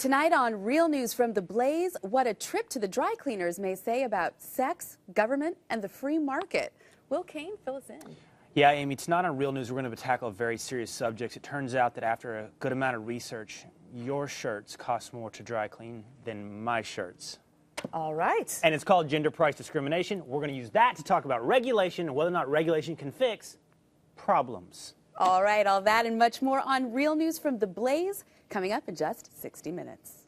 Tonight on Real News from the Blaze, what a trip to the dry cleaners may say about sex, government, and the free market. Will Kane, fill us in. Yeah, Amy, tonight on Real News, we're going to tackle a very serious subject. It turns out that after a good amount of research, your shirts cost more to dry clean than my shirts. All right. And it's called gender price discrimination. We're going to use that to talk about regulation and whether or not regulation can fix problems. All right, all that and much more on Real News from the Blaze, coming up in just 60 minutes.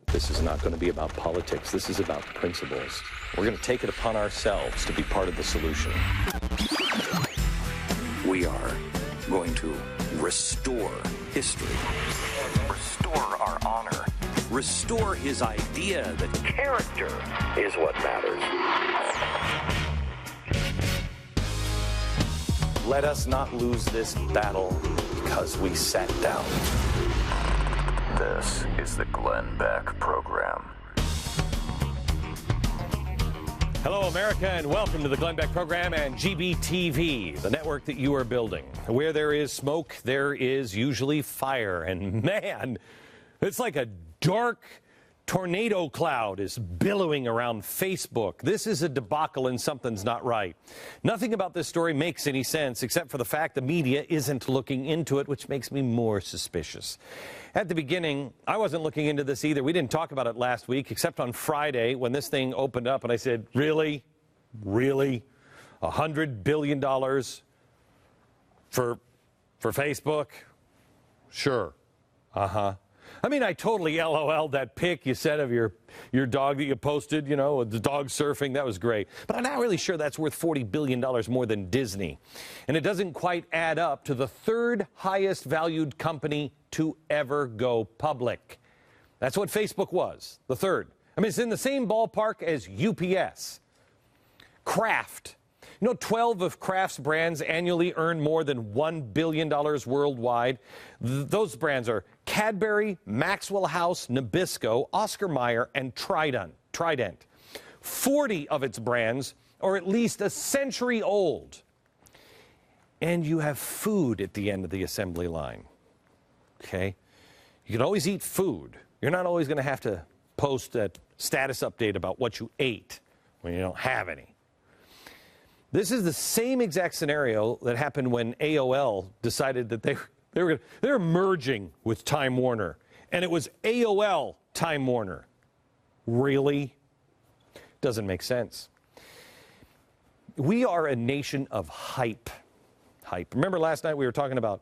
This is not going to be about politics. This is about principles. We're going to take it upon ourselves to be part of the solution. We are going to restore history, restore our honor, restore his idea that character is what matters. Let us not lose this battle because we sat down. This is the Glenn Beck Program. Hello, America, and welcome to the Glenn Beck Program and GBTV, the network that you are building. Where there is smoke, there is usually fire. And man, it's like a dark tornado cloud is billowing around Facebook. This is a debacle and something's not right. Nothing about this story makes any sense except for the fact the media isn't looking into it, which makes me more suspicious. At the beginning, I wasn't looking into this either. We didn't talk about it last week, except on Friday when this thing opened up, and I said, really? Really? $100 billion for Facebook? Sure. Uh-huh. I mean, I totally LOL'd that pic you said of your dog that you posted, you know, the dog surfing. That was great. But I'm not really sure that's worth $40 billion more than Disney. And it doesn't quite add up to the third highest valued company to ever go public. That's what Facebook was, the third. I mean, it's in the same ballpark as UPS. Kraft. You know, 12 of Kraft's brands annually earn more than $1 billion worldwide. Those brands are Cadbury, Maxwell House, Nabisco, Oscar Mayer, and Trident. 40 of its brands are at least a century old. And you have food at the end of the assembly line. Okay? You can always eat food. You're not always going to have to post a status update about what you ate when you don't have any. This is the same exact scenario that happened when AOL decided that they were merging with Time Warner, and it was AOL Time Warner. Really? Doesn't make sense. We are a nation of hype. Remember last night we were talking about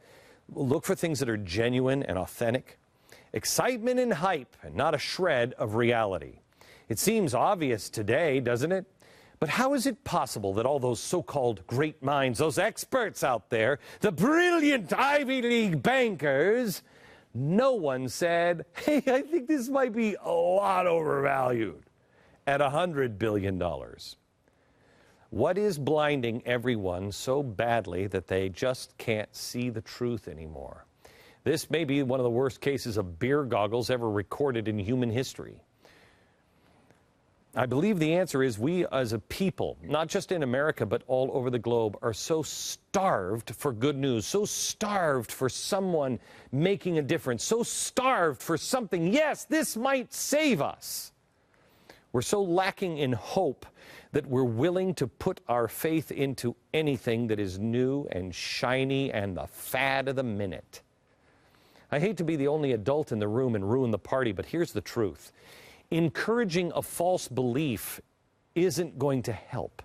look for things that are genuine and authentic? Excitement and hype, and not a shred of reality. It seems obvious today, doesn't it? But how is it possible that all those so-called great minds, those experts out there, the brilliant Ivy League bankers, no one said, hey, I think this might be a lot overvalued at $100 billion. What is blinding everyone so badly that they just can't see the truth anymore? This may be one of the worst cases of beer goggles ever recorded in human history. I believe the answer is we as a people, not just in America, but all over the globe, are so starved for good news, so starved for someone making a difference, so starved for something, yes, this might save us. We're so lacking in hope that we're willing to put our faith into anything that is new and shiny and the fad of the minute. I hate to be the only adult in the room and ruin the party, but here's the truth. Encouraging a false belief isn't going to help.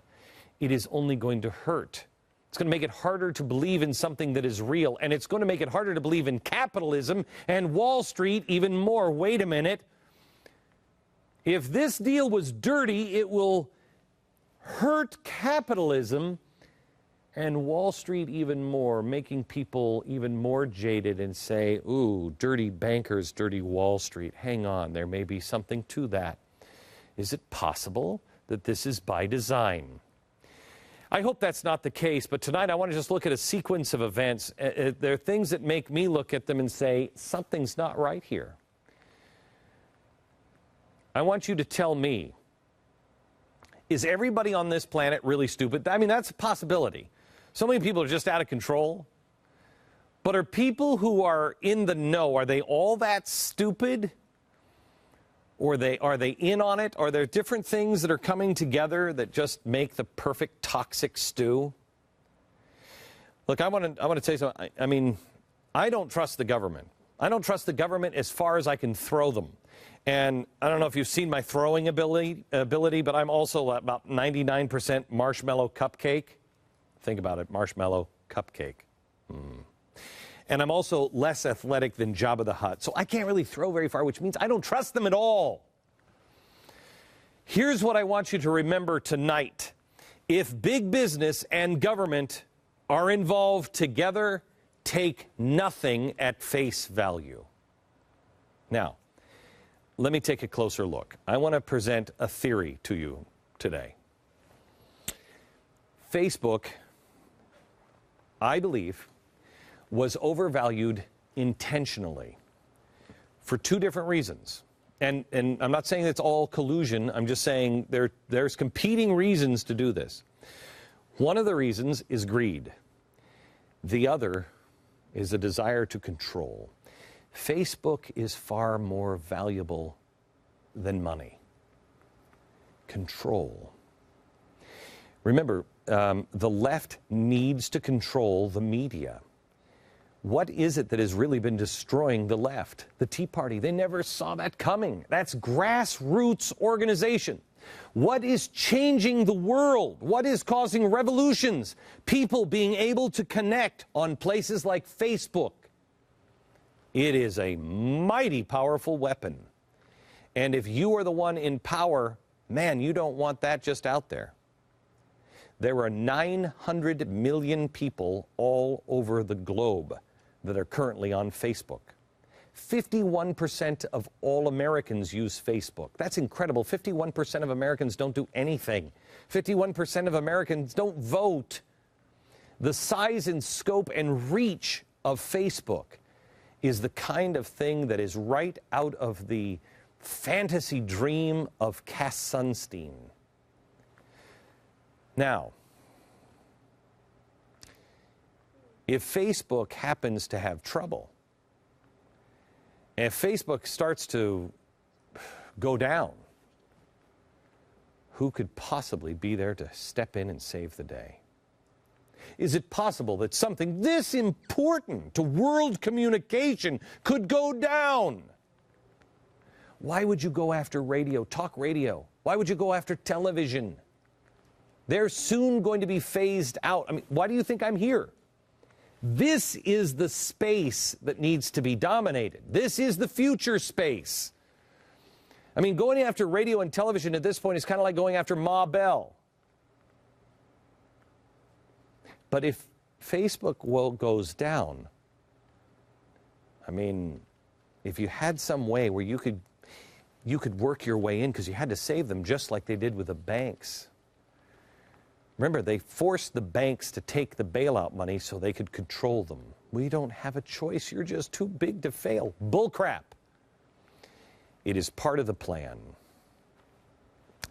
It is only going to hurt. It's going to make it harder to believe in something that is real, and it's going to make it harder to believe in capitalism and Wall Street even more. Wait a minute. If this deal was dirty, it will hurt capitalism and Wall Street even more, making people even more jaded and say, ooh, dirty bankers, dirty Wall Street. Hang on, there may be something to that. Is it possible that this is by design? I hope that's not the case, but tonight I want to just look at a sequence of events. There are things that make me look at them and say, something's not right here. I want you to tell me, is everybody on this planet really stupid? I mean, that's a possibility. So many people are just out of control. But are people who are in the know, are they all that stupid? Or are they in on it? Are there different things that are coming together that just make the perfect toxic stew? Look, I want to tell you something. I mean, I don't trust the government. I don't trust the government as far as I can throw them. And I don't know if you've seen my throwing ability, but I'm also about 99% marshmallow cupcake. Think about it, marshmallow cupcake. And I'm also less athletic than Jabba the Hutt. So I can't really throw very far, which means I don't trust them at all. Here's what I want you to remember tonight. If big business and government are involved together, take nothing at face value. Now, let me take a closer look. I want to present a theory to you today. Facebook, I believe, was overvalued intentionally for two different reasons. And I'm not saying it's all collusion. I'm just saying there's competing reasons to do this. One of the reasons is greed. The other is a desire to control. Facebook is far more valuable than money. Control. Remember, the left needs to control the media. What is it that has really been destroying the left? The Tea Party. They never saw that coming. That's grassroots organization. What is changing the world? What is causing revolutions? People being able to connect on places like Facebook. It is a mighty powerful weapon. And if you are the one in power, man, you don't want that just out there. There are 900 million people all over the globe that are currently on Facebook. 51% of all Americans use Facebook. That's incredible. 51% of Americans don't do anything. 51% of Americans don't vote. The size and scope and reach of Facebook is the kind of thing that is right out of the fantasy dream of Cass Sunstein. Now, if Facebook happens to have trouble, if Facebook starts to go down, who could possibly be there to step in and save the day? Is it possible that something this important to world communication could go down? Why would you go after radio, talk radio? Why would you go after television? They're soon going to be phased out. I mean, why do you think I'm here? This is the space that needs to be dominated. This is the future space. I mean, going after radio and television at this point is kind of like going after Ma Bell. But if Facebook goes down, I mean, if you had some way where you could work your way in, because you had to save them just like they did with the banks. Remember, they forced the banks to take the bailout money so they could control them. We don't have a choice. You're just too big to fail. Bullcrap. It is part of the plan.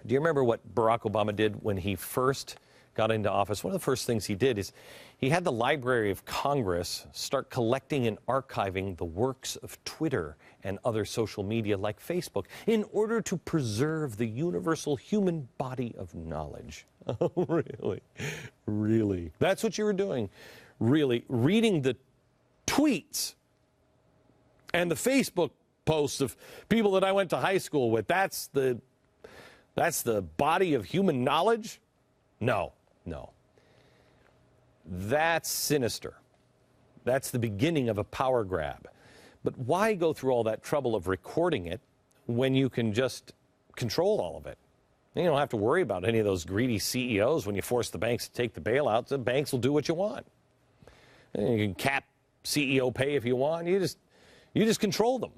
Do you remember what Barack Obama did when he first got into office? One of the first things he did is he had the Library of Congress start collecting and archiving the works of Twitter and other social media like Facebook in order to preserve the universal human body of knowledge. Oh, really? Really? That's what you were doing? Really? Reading the tweets and the Facebook posts of people that I went to high school with. That's the body of human knowledge? No. No. That's sinister. That's the beginning of a power grab. But why go through all that trouble of recording it when you can just control all of it? You don't have to worry about any of those greedy CEOs when you force the banks to take the bailouts. The banks will do what you want. And you can cap CEO pay if you want. You just control them.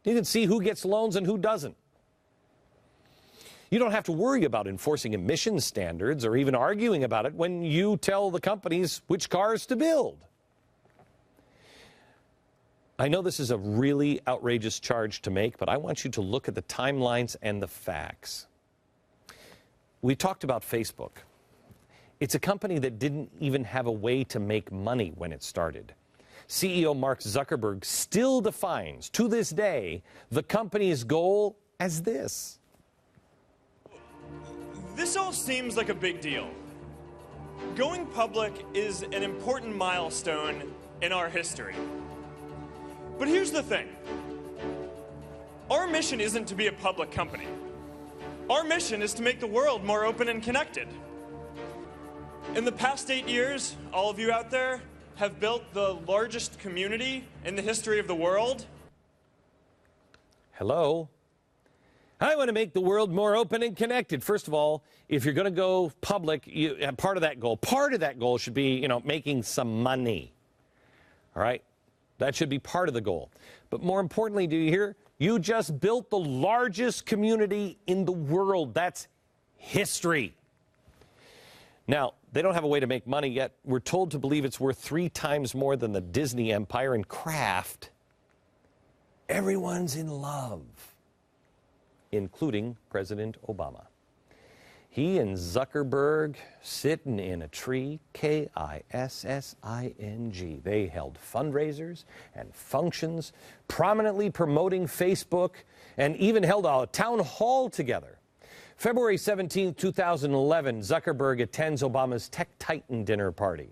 You can see who gets loans and who doesn't. You don't have to worry about enforcing emission standards or even arguing about it when you tell the companies which cars to build. I know this is a really outrageous charge to make, but I want you to look at the timelines and the facts. We talked about Facebook. It's a company that didn't even have a way to make money when it started. CEO Mark Zuckerberg still defines, to this day, the company's goal as this. This all seems like a big deal. Going public is an important milestone in our history. But here's the thing. Our mission isn't to be a public company. Our mission is to make the world more open and connected. In the past 8 years, all of you out there have built the largest community in the history of the world. Hello? I want to make the world more open and connected. First of all, if you're going to go public, part of that goal should be, making some money. All right? That should be part of the goal. But more importantly, do you hear? You just built the largest community in the world. That's history. Now, they don't have a way to make money yet. We're told to believe it's worth 3 times more than the Disney empire and Kraft. Everyone's in love, including President Obama. He and Zuckerberg sitting in a tree, Kissing. They held fundraisers and functions, prominently promoting Facebook, and even held a town hall together. February 17, 2011, Zuckerberg attends Obama's Tech Titan dinner party.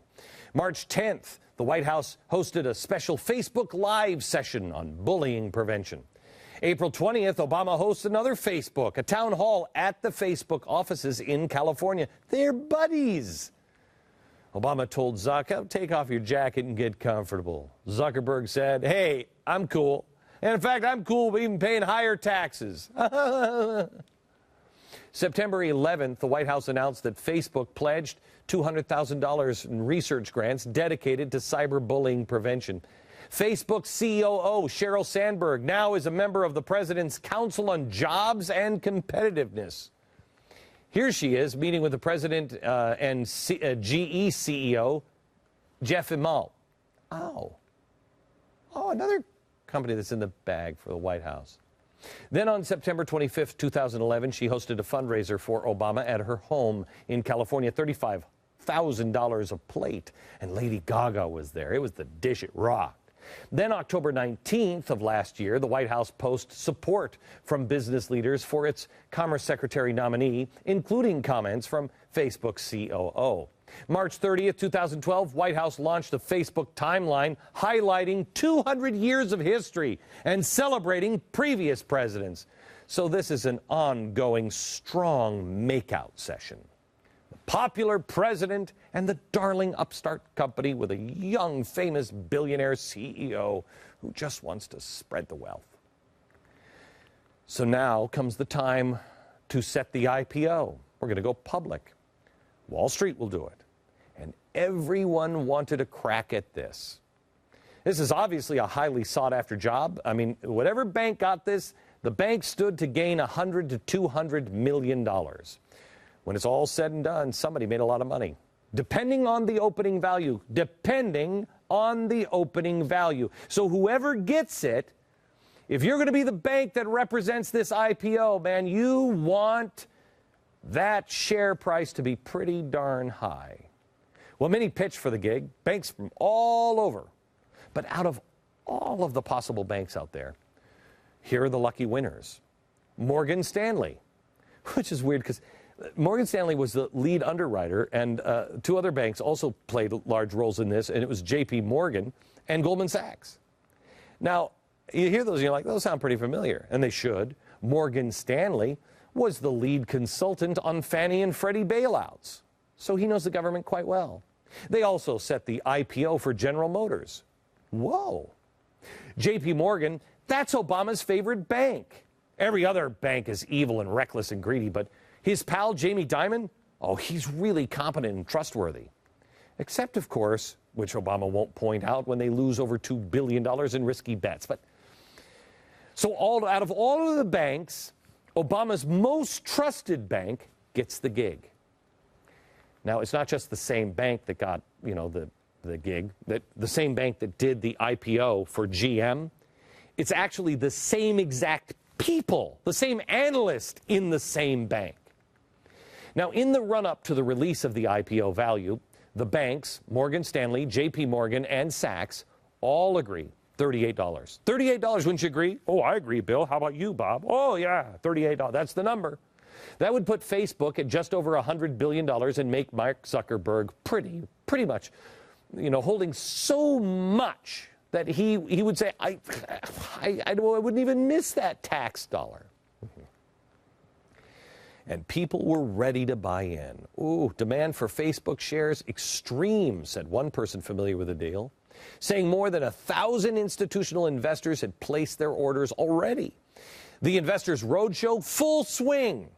March 10th, the White House hosted a special Facebook Live session on bullying prevention. April 20th, Obama hosts another a town hall at the Facebook offices in California. They're buddies. Obama told Zuck, "Oh, take off your jacket and get comfortable." Zuckerberg said, "Hey, I'm cool. And in fact, I'm cool with even paying higher taxes." September 11th, the White House announced that Facebook pledged $200,000 in research grants dedicated to cyberbullying prevention. Facebook COO Sheryl Sandberg now is a member of the President's Council on Jobs and Competitiveness. Here she is meeting with the President and GE CEO Jeff Immelt. Oh, another company that's in the bag for the White House. Then on September 25th, 2011, she hosted a fundraiser for Obama at her home in California, $35,000 a plate. And Lady Gaga was there. It was the dish, it rocked. Then October 19th of last year, the White House posted support from business leaders for its Commerce Secretary nominee, including comments from Facebook COO. March 30th, 2012, White House launched a Facebook timeline highlighting 200 years of history and celebrating previous presidents. So this is an ongoing, strong makeout session. The popular president and the darling upstart company with a young, famous billionaire CEO who just wants to spread the wealth. So now comes the time to set the IPO. We're going to go public. Wall Street will do it. And everyone wanted a crack at this. This is obviously a highly sought-after job. I mean, whatever bank got this, the bank stood to gain $100 to $200 million. When it's all said and done, somebody made a lot of money. Depending on the opening value. So whoever gets it, if you're going to be the bank that represents this IPO, man, you want that share price to be pretty darn high. Well, many pitched for the gig, banks from all over. But out of all of the possible banks out there, here are the lucky winners. Morgan Stanley, which is weird because Morgan Stanley was the lead underwriter, and 2 other banks also played large roles in this, and it was JP Morgan and Goldman Sachs. Now, you hear those and you're like, those sound pretty familiar, and they should. Morgan Stanley was the lead consultant on Fannie and Freddie bailouts, so he knows the government quite well. They also set the IPO for General Motors. Whoa. JP Morgan, that's Obama's favorite bank. Every other bank is evil and reckless and greedy, but his pal Jamie Dimon, he's really competent and trustworthy. Except, of course, which Obama won't point out, when they lose over $2 billion in risky bets. So out of all of the banks, Obama's most trusted bank gets the gig. Now, it's not just the same bank that got, the gig, the same bank that did the IPO for GM. It's actually the same exact people, the same analyst in the same bank. Now, in the run-up to the release of the IPO value, the banks, Morgan Stanley, JP Morgan, and Sachs, all agree, $38. $38, wouldn't you agree? Oh, I agree, Bill. How about you, Bob? Oh, yeah, $38. That's the number. That would put Facebook at just over $100 billion and make Mark Zuckerberg pretty much, holding so much that he would say, I wouldn't even miss that tax dollar. And people were ready to buy in. Ooh, demand for Facebook shares extreme, said one person familiar with the deal, saying more than 1,000 institutional investors had placed their orders already. The Investors Roadshow, full swing,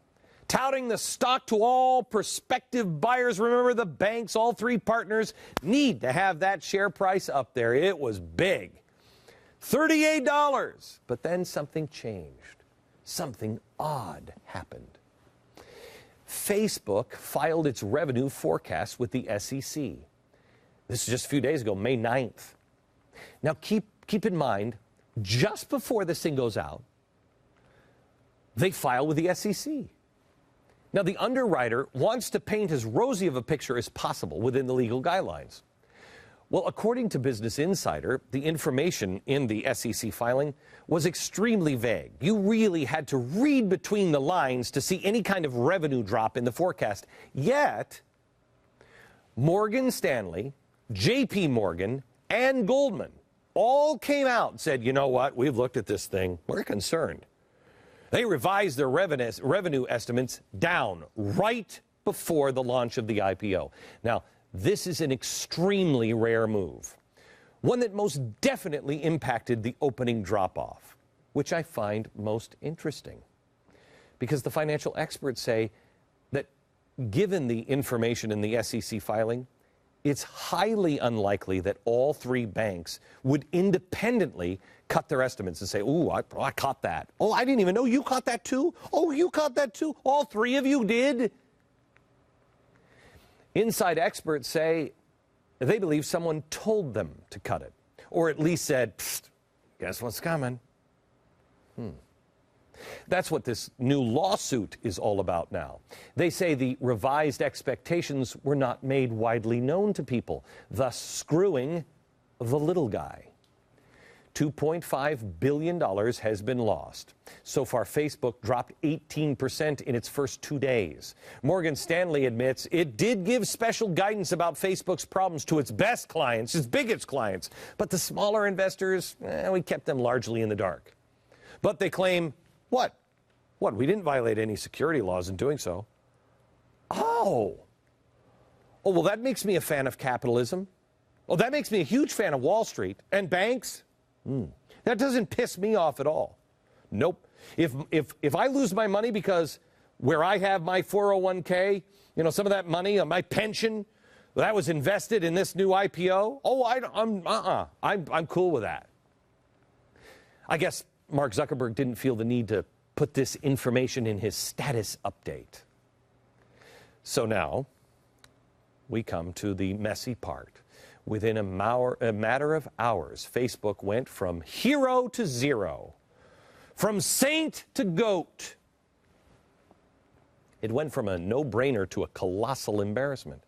touting the stock to all prospective buyers. Remember, the banks, all three partners, need to have that share price up there. It was big. $38. But then something changed. Something odd happened. Facebook filed its revenue forecast with the SEC. This is just a few days ago, May 9th. Now, keep in mind, just before this thing goes out, they file with the SEC. Now, the underwriter wants to paint as rosy of a picture as possible within the legal guidelines. Well, according to Business Insider, the information in the SEC filing was extremely vague. You really had to read between the lines to see any kind of revenue drop in the forecast. Yet, Morgan Stanley, JP Morgan, and Goldman all came out and said, you know what, we've looked at this thing, we're concerned. They revised their revenue estimates down right before the launch of the IPO. Now, this is an extremely rare move, one that most definitely impacted the opening drop-off, which I find most interesting, because the financial experts say that given the information in the SEC filing, it's highly unlikely that all three banks would independently cut their estimates and say, ooh, I caught that. Oh, I didn't even know you caught that too. Oh, you caught that too. All three of you did. Inside experts say they believe someone told them to cut it, or at least said, psst, guess what's coming? That's what this new lawsuit is all about now. They say the revised expectations were not made widely known to people, thus screwing the little guy. $2.5 billion has been lost. So far, Facebook dropped 18% in its first 2 days. Morgan Stanley admits it did give special guidance about Facebook's problems to its best clients, its biggest clients. But the smaller investors, we kept them largely in the dark. But they claim, what? We didn't violate any security laws in doing so. Oh, well, that makes me a fan of capitalism. Oh, that makes me a huge fan of Wall Street and banks. That doesn't piss me off at all. Nope. If I lose my money because where I have my 401k, some of that money, my pension, that was invested in this new IPO, I'm cool with that. I guess Mark Zuckerberg didn't feel the need to put this information in his status update. So now we come to the messy part. Within a matter of hours, Facebook went from hero to zero, from saint to goat. It went from a no-brainer to a colossal embarrassment.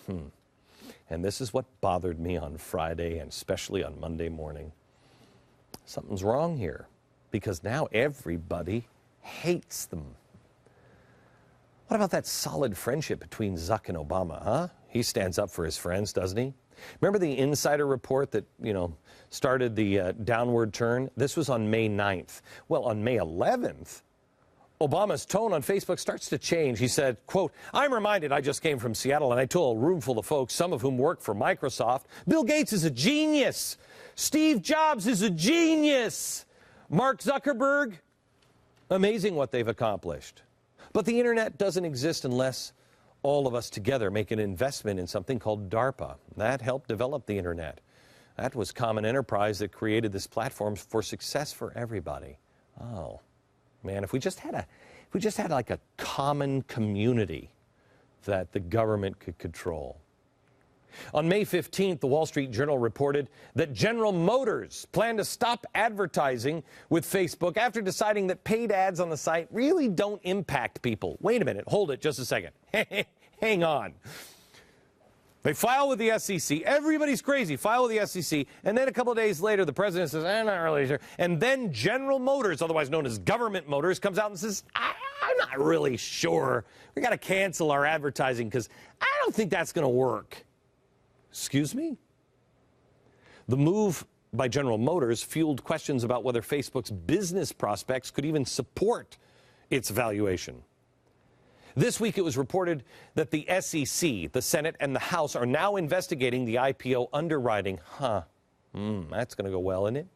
And this is what bothered me on Friday and especially on Monday morning. Something's wrong here, because now everybody hates them. What about that solid friendship between Zuck and Obama, huh? He stands up for his friends, doesn't he? Remember the insider report that, started the downward turn? This was on May 9th. Well, on May 11th, Obama's tone on Facebook starts to change. He said, quote, I'm reminded I just came from Seattle and I told a room full of folks, some of whom work for Microsoft, Bill Gates is a genius. Steve Jobs is a genius. Mark Zuckerberg, amazing what they've accomplished. But the internet doesn't exist unless all of us together make an investment in something called DARPA. That helped develop the internet. That was common enterprise that created this platform for success for everybody. Oh, man, if we just had like a common community that the government could control. On May 15th, the Wall Street Journal reported that General Motors planned to stop advertising with Facebook after deciding that paid ads on the site really don't impact people. Wait a minute, hold it just a second. Hang on. They file with the SEC. Everybody's crazy. File with the SEC. And then a couple of days later, the president says, I'm not really sure. And then General Motors, otherwise known as Government Motors, comes out and says, I'm not really sure. We got to cancel our advertising because I don't think that's going to work. Excuse me? The move by General Motors fueled questions about whether Facebook's business prospects could even support its valuation. This week, it was reported that the SEC, the Senate, and the House are now investigating the IPO underwriting. That's going to go well, isn't it?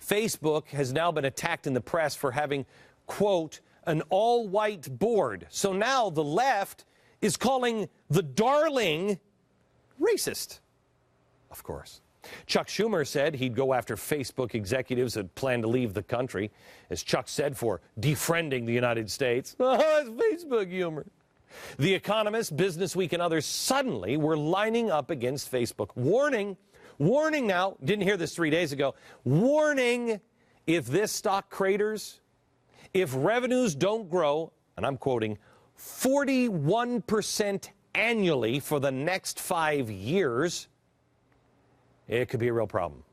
Facebook has now been attacked in the press for having, quote, an all-white board. So now the left is calling the darling racist, of course. Chuck Schumer said he'd go after Facebook executives that plan to leave the country, as Chuck said, for defriending the United States. It's Facebook humor. The Economist, Business Week, and others suddenly were lining up against Facebook. Warning now, didn't hear this 3 days ago, warning, if this stock craters, if revenues don't grow, and I'm quoting, 41% annually for the next 5 years, it could be a real problem.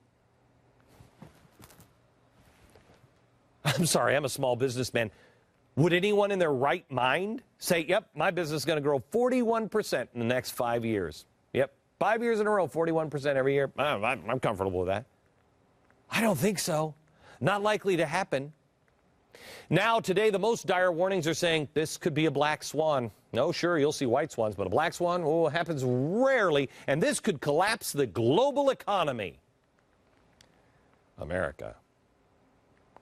I'm sorry, I'm a small businessman. Would anyone in their right mind say, yep, my business is going to grow 41% in the next 5 years? Yep, 5 years in a row, 41% every year. I'm comfortable with that. I don't think so. Not likely to happen. Now, today, the most dire warnings are saying this could be a black swan. No, sure, you'll see white swans, but a black swan, oh, happens rarely, and this could collapse the global economy. America.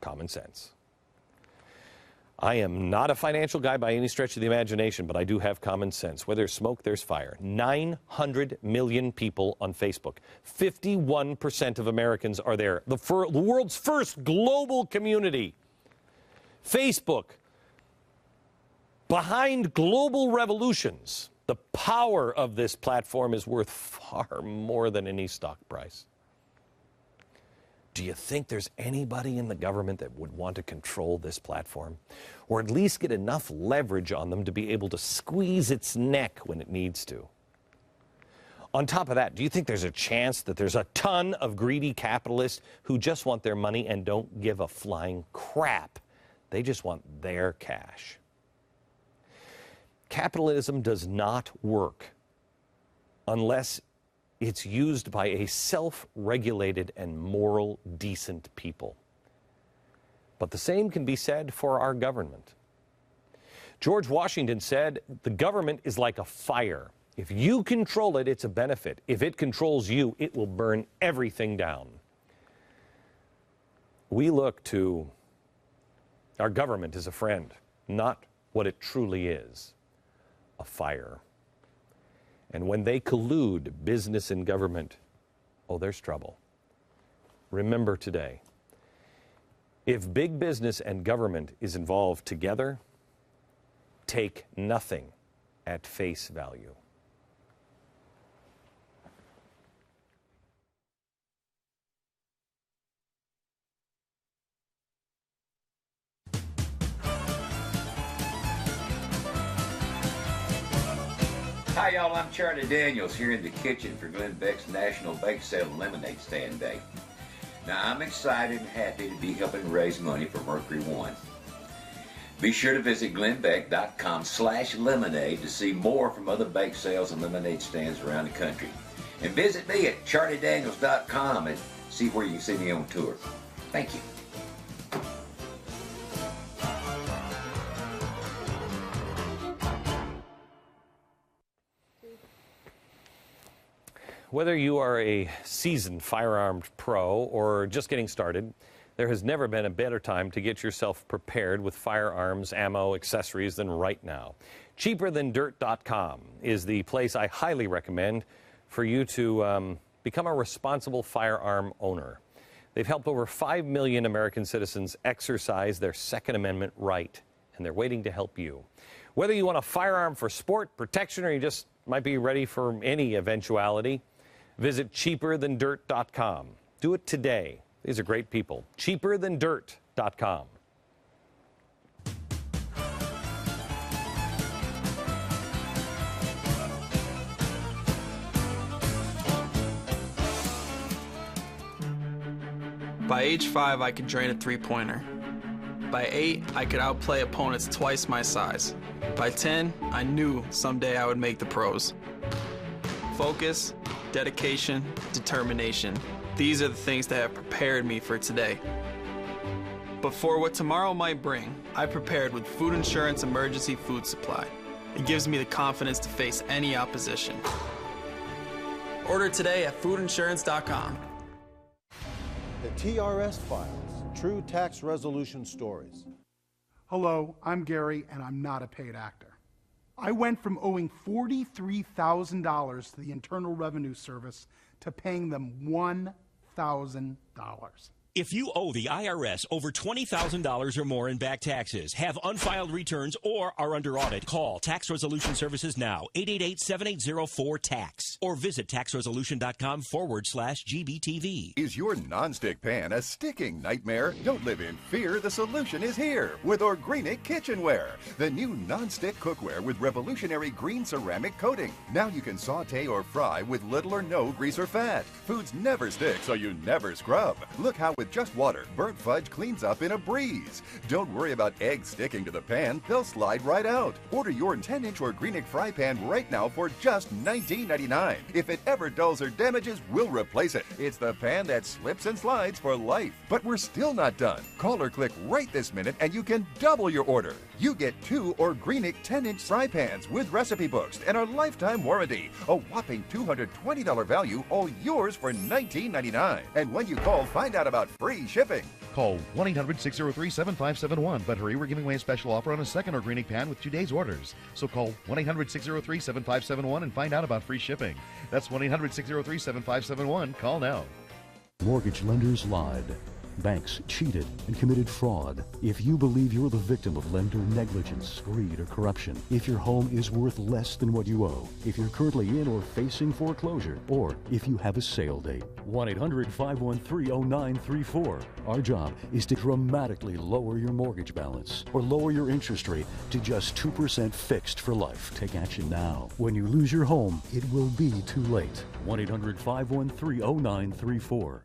Common sense. I am not a financial guy by any stretch of the imagination, but I do have common sense. Where there's smoke, there's fire. 900 million people on Facebook. 51% of Americans are there. The world's first global community. Facebook, behind global revolutions, the power of this platform is worth far more than any stock price. Do you think there's anybody in the government that would want to control this platform? Or at least get enough leverage on them to be able to squeeze its neck when it needs to? On top of that, do you think there's a chance that there's a ton of greedy capitalists who just want their money and don't give a flying crap? They just want their cash. Capitalism does not work unless it's used by a self-regulated and moral, decent people. But the same can be said for our government. George Washington said, the government is like a fire. If you control it, it's a benefit. If it controls you, it will burn everything down. We look to our government as a friend, not what it truly is, a fire. And when they collude business and government, oh, there's trouble. Remember today, if big business and government is involved together, take nothing at face value. Hi y'all, I'm Charlie Daniels here in the kitchen for Glenn Beck's National Bake Sale Lemonade Stand Day. Now I'm excited and happy to be helping raise money for Mercury One. Be sure to visit glennbeck.com/lemonade to see more from other bake sales and lemonade stands around the country. And visit me at charliedaniels.com and see where you can see me on tour. Thank you. Whether you are a seasoned firearms pro or just getting started, there has never been a better time to get yourself prepared with firearms, ammo, accessories than right now. CheaperThanDirt.com is the place I highly recommend for you to become a responsible firearm owner. They've helped over 5 million American citizens exercise their Second Amendment right, and they're waiting to help you. Whether you want a firearm for sport, protection, or you just might be ready for any eventuality, visit CheaperThanDirt.com. Do it today. These are great people. CheaperThanDirt.com. By age 5, I could drain a three-pointer. By 8, I could outplay opponents twice my size. By 10, I knew someday I would make the pros. Focus, dedication, determination. These are the things that have prepared me for today. But for what tomorrow might bring, I prepared with Food Insurance Emergency Food Supply. It gives me the confidence to face any opposition. Order today at foodinsurance.com. The TRS Files, True Tax Resolution Stories. Hello, I'm Gary, and I'm not a paid actor. I went from owing $43,000 to the Internal Revenue Service to paying them $1,000. If you owe the IRS over $20,000 or more in back taxes, have unfiled returns, or are under audit, call Tax Resolution Services now, 888-7804-TAX, or visit taxresolution.com/GBTV. Is your nonstick pan a sticking nightmare? Don't live in fear. The solution is here with Organic Kitchenware, the new nonstick cookware with revolutionary green ceramic coating. Now you can saute or fry with little or no grease or fat. Foods never stick, so you never scrub. Look how with just water, burnt fudge cleans up in a breeze. Don't worry about eggs sticking to the pan. They'll slide right out. Order your 10-inch Organic fry pan right now for just $19.99. If it ever dulls or damages, we'll replace it. It's the pan that slips and slides for life. But we're still not done. Call or click right this minute and you can double your order. You get 2 Organic 10-inch fry pans with recipe books and a lifetime warranty. A whopping $220 value, all yours for $19.99. And when you call, find out about free shipping. Call 1-800-603-7571. But hurry, we're giving away a special offer on a second Organic pan with 2 days' orders. So call 1-800-603-7571 and find out about free shipping. That's 1-800-603-7571. Call now. Mortgage lenders lied. Banks cheated and committed fraud. If you believe you're the victim of lender negligence, greed, or corruption, if your home is worth less than what you owe, if you're currently in or facing foreclosure, or if you have a sale date, 1-800-513-0934. Our job is to dramatically lower your mortgage balance or lower your interest rate to just 2% fixed for life. Take action now. When you lose your home, it will be too late. 1-800-513-0934.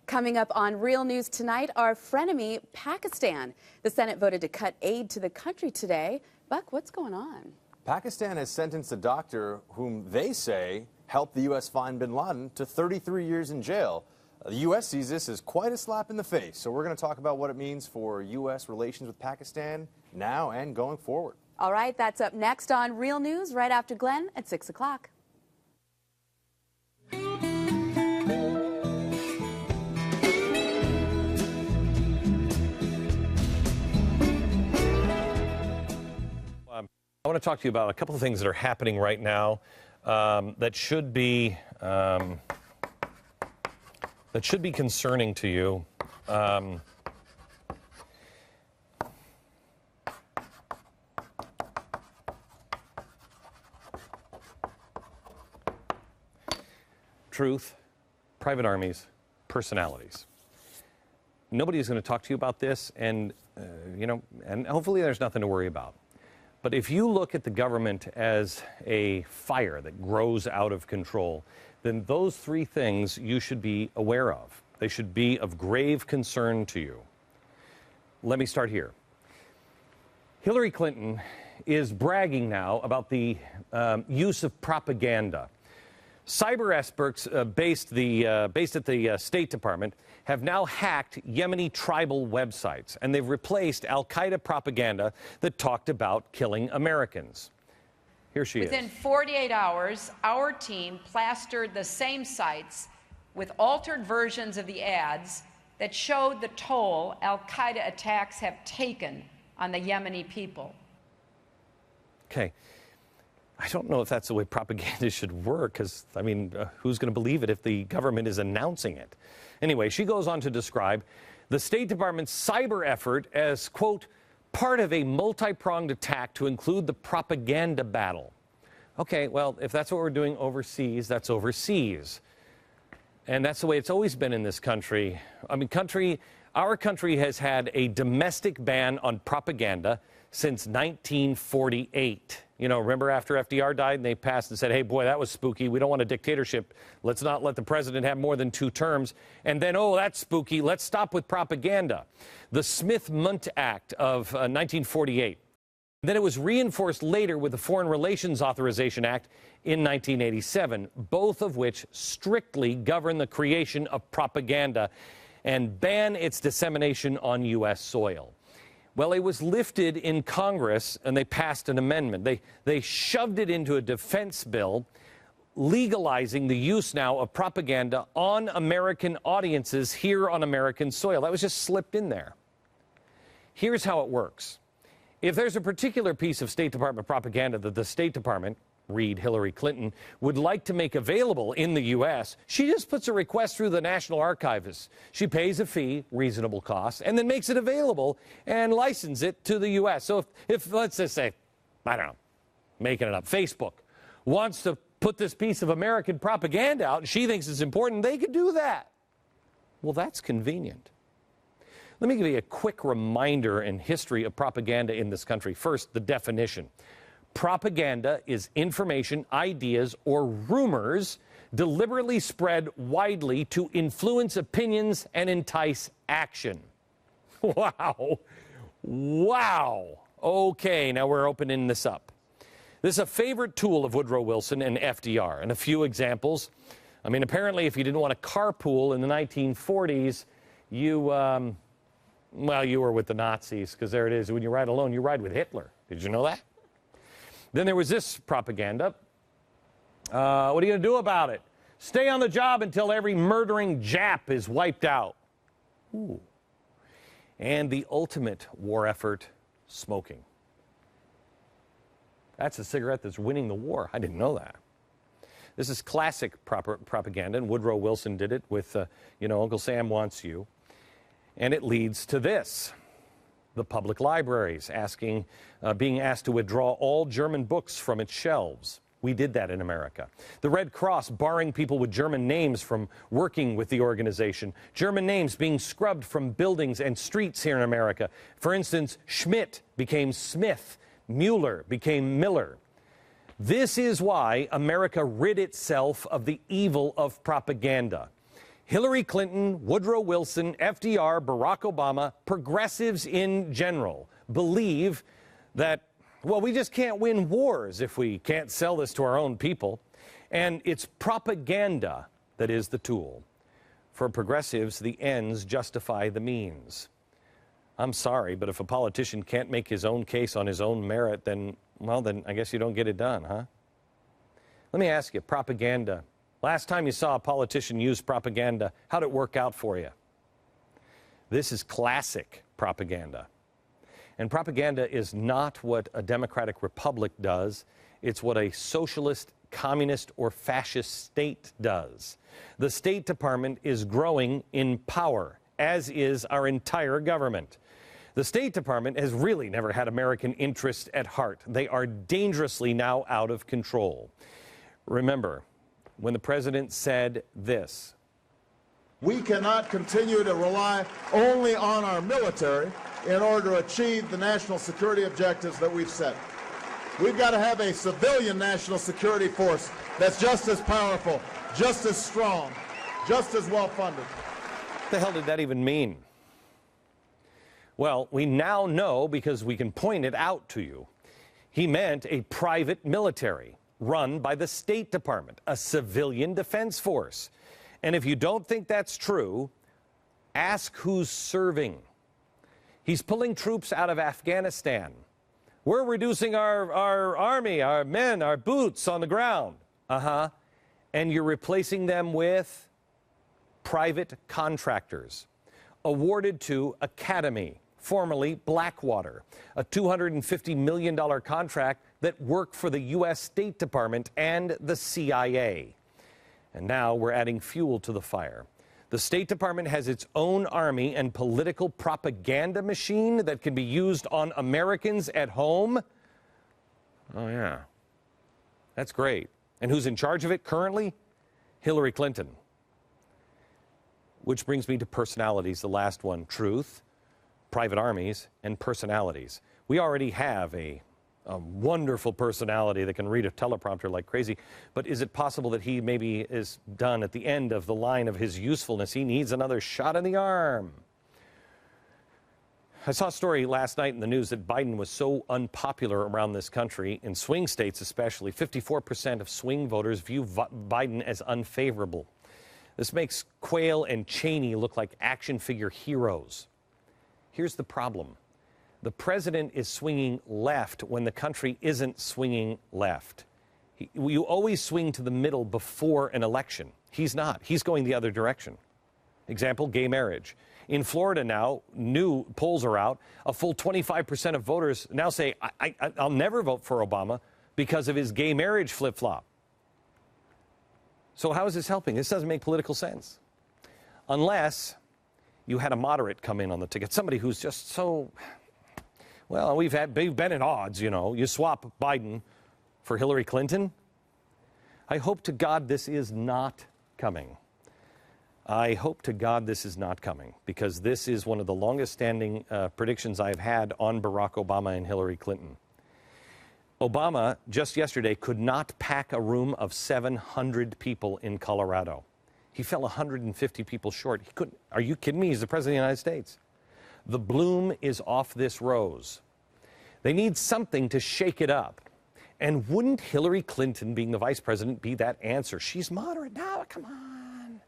Coming up on Real News tonight, our frenemy, Pakistan. The Senate voted to cut aid to the country today. Buck, what's going on? Pakistan has sentenced a doctor whom they say helped the U.S. find bin Laden to 33 years in jail. The U.S. sees this as quite a slap in the face. So we're going to talk about what it means for U.S. relations with Pakistan now and going forward. All right, that's up next on Real News right after Glenn at 6 o'clock. I want to talk to you about a couple of things that are happening right now that should be concerning to you. Truth, private armies, personalities. Nobody is going to talk to you about this, and and hopefully there's nothing to worry about. But if you look at the government as a fire that grows out of control, then those 3 things you should be aware of. They should be of grave concern to you. Let me start here. Hillary Clinton is bragging now about the use of propaganda. Cyber experts based at the State Department have now hacked Yemeni tribal websites, and they've replaced al-Qaeda propaganda that talked about killing Americans. Here she is. Within 48 hours, our team plastered the same sites with altered versions of the ads that showed the toll al-Qaeda attacks have taken on the Yemeni people. Okay. I don't know if that's the way propaganda should work, because, I mean, who's going to believe it if the government is announcing it? Anyway, she goes on to describe the State Department's cyber effort as, quote, part of a multi-pronged attack to include the propaganda battle. Okay, well, if that's what we're doing overseas, that's overseas. And that's the way it's always been in this country. I mean, our country has had a domestic ban on propaganda since 1948. You know, remember after FDR died and they passed and said, hey, boy, that was spooky. We don't want a dictatorship. Let's not let the president have more than 2 terms. And then, oh, that's spooky. Let's stop with propaganda. The Smith-Mundt Act of 1948. Then it was reinforced later with the Foreign Relations Authorization Act in 1987, both of which strictly govern the creation of propaganda and ban its dissemination on U.S. soil. Well, it was lifted in Congress, and they passed an amendment. They shoved it into a defense bill, legalizing the use now of propaganda on American audiences here on American soil. That was just slipped in there. Here's how it works. If there's a particular piece of State Department propaganda that the State Department, read Hillary Clinton, would like to make available in the U.S., she just puts a request through the National Archivist. She pays a fee, reasonable cost, and then makes it available and license it to the U.S. So if let's just say, I don't know, making it up, Facebook wants to put this piece of American propaganda out and she thinks it's important, they could do that. Well, that's convenient. Let me give you a quick reminder in history of propaganda in this country. First, the definition. Propaganda is information, ideas, or rumors deliberately spread widely to influence opinions and entice action. Wow. Wow. Okay, now we're opening this up. This is a favorite tool of Woodrow Wilson and FDR. And a few examples. I mean, apparently, if you didn't want to carpool in the 1940s, you were with the Nazis, because there it is. When you ride alone, you ride with Hitler. Did you know that? Then there was this propaganda. What are you going to do about it? Stay on the job until every murdering Jap is wiped out. Ooh. And the ultimate war effort, smoking. That's a cigarette that's winning the war. I didn't know that. This is classic propaganda, and Woodrow Wilson did it with, Uncle Sam Wants You. And it leads to this. The public libraries being asked to withdraw all German books from its shelves. We did that in America. The Red Cross barring people with German names from working with the organization. German names being scrubbed from buildings and streets here in America. For instance, Schmidt became Smith. Mueller became Miller. This is why America rid itself of the evil of propaganda. Hillary Clinton, Woodrow Wilson, FDR, Barack Obama, progressives in general believe that, well, we just can't win wars if we can't sell this to our own people. And it's propaganda that is the tool. For progressives, the ends justify the means. I'm sorry, but if a politician can't make his own case on his own merit, then I guess you don't get it done, huh? Let me ask you, propaganda. Last time you saw a politician use propaganda, how'd it work out for you? This is classic propaganda. And propaganda is not what a democratic republic does. It's what a socialist, communist, or fascist state does. The State Department is growing in power, as is our entire government. The State Department has really never had American interests at heart. They are dangerously now out of control. Remember, when the president said this. We cannot continue to rely only on our military in order to achieve the national security objectives that we've set. We've got to have a civilian national security force that's just as powerful, just as strong, just as well funded. What the hell did that even mean? Well, we now know because we can point it out to you. He meant a private military run by the State Department, a civilian defense force. And if you don't think that's true, ask who's serving. He's pulling troops out of Afghanistan. We're reducing our army, our men, our boots on the ground. And you're replacing them with private contractors awarded to Academy, formerly Blackwater, a $250 million contract that worked for the U.S. State Department and the CIA. And now we're adding fuel to the fire. The State Department has its own army and political propaganda machine that can be used on Americans at home. Oh, yeah. That's great. And who's in charge of it currently? Hillary Clinton. Which brings me to personalities, the last one. Truth, private armies, and personalities. We already have a wonderful personality that can read a teleprompter like crazy, but is it possible that he maybe is done at the end of the line of his usefulness? He needs another shot in the arm. I saw a story last night in the news that Biden was so unpopular around this country, in swing states especially. 54% of swing voters view Biden as unfavorable. This makes Quayle and Cheney look like action figure heroes. Here's the problem. The president is swinging left when the country isn't swinging left. You always swing to the middle before an election. He's not. He's going the other direction. Example, gay marriage. In Florida now, new polls are out. A full 25% of voters now say, I'll never vote for Obama because of his gay marriage flip-flop. So how is this helping? This doesn't make political sense. Unless you had a moderate come in on the ticket, somebody who's just so, well, we've been at odds, you know. You swap Biden for Hillary Clinton. I hope to God this is not coming. I hope to God this is not coming, because this is one of the longest standing predictions I've had on Barack Obama and Hillary Clinton. Obama, just yesterday, could not pack a room of 700 people in Colorado. He fell 150 people short. He couldn't. Are you kidding me? He's the president of the United States. The bloom is off this rose. They need something to shake it up. And wouldn't Hillary Clinton, being the vice president, be that answer? She's moderate now. Come on.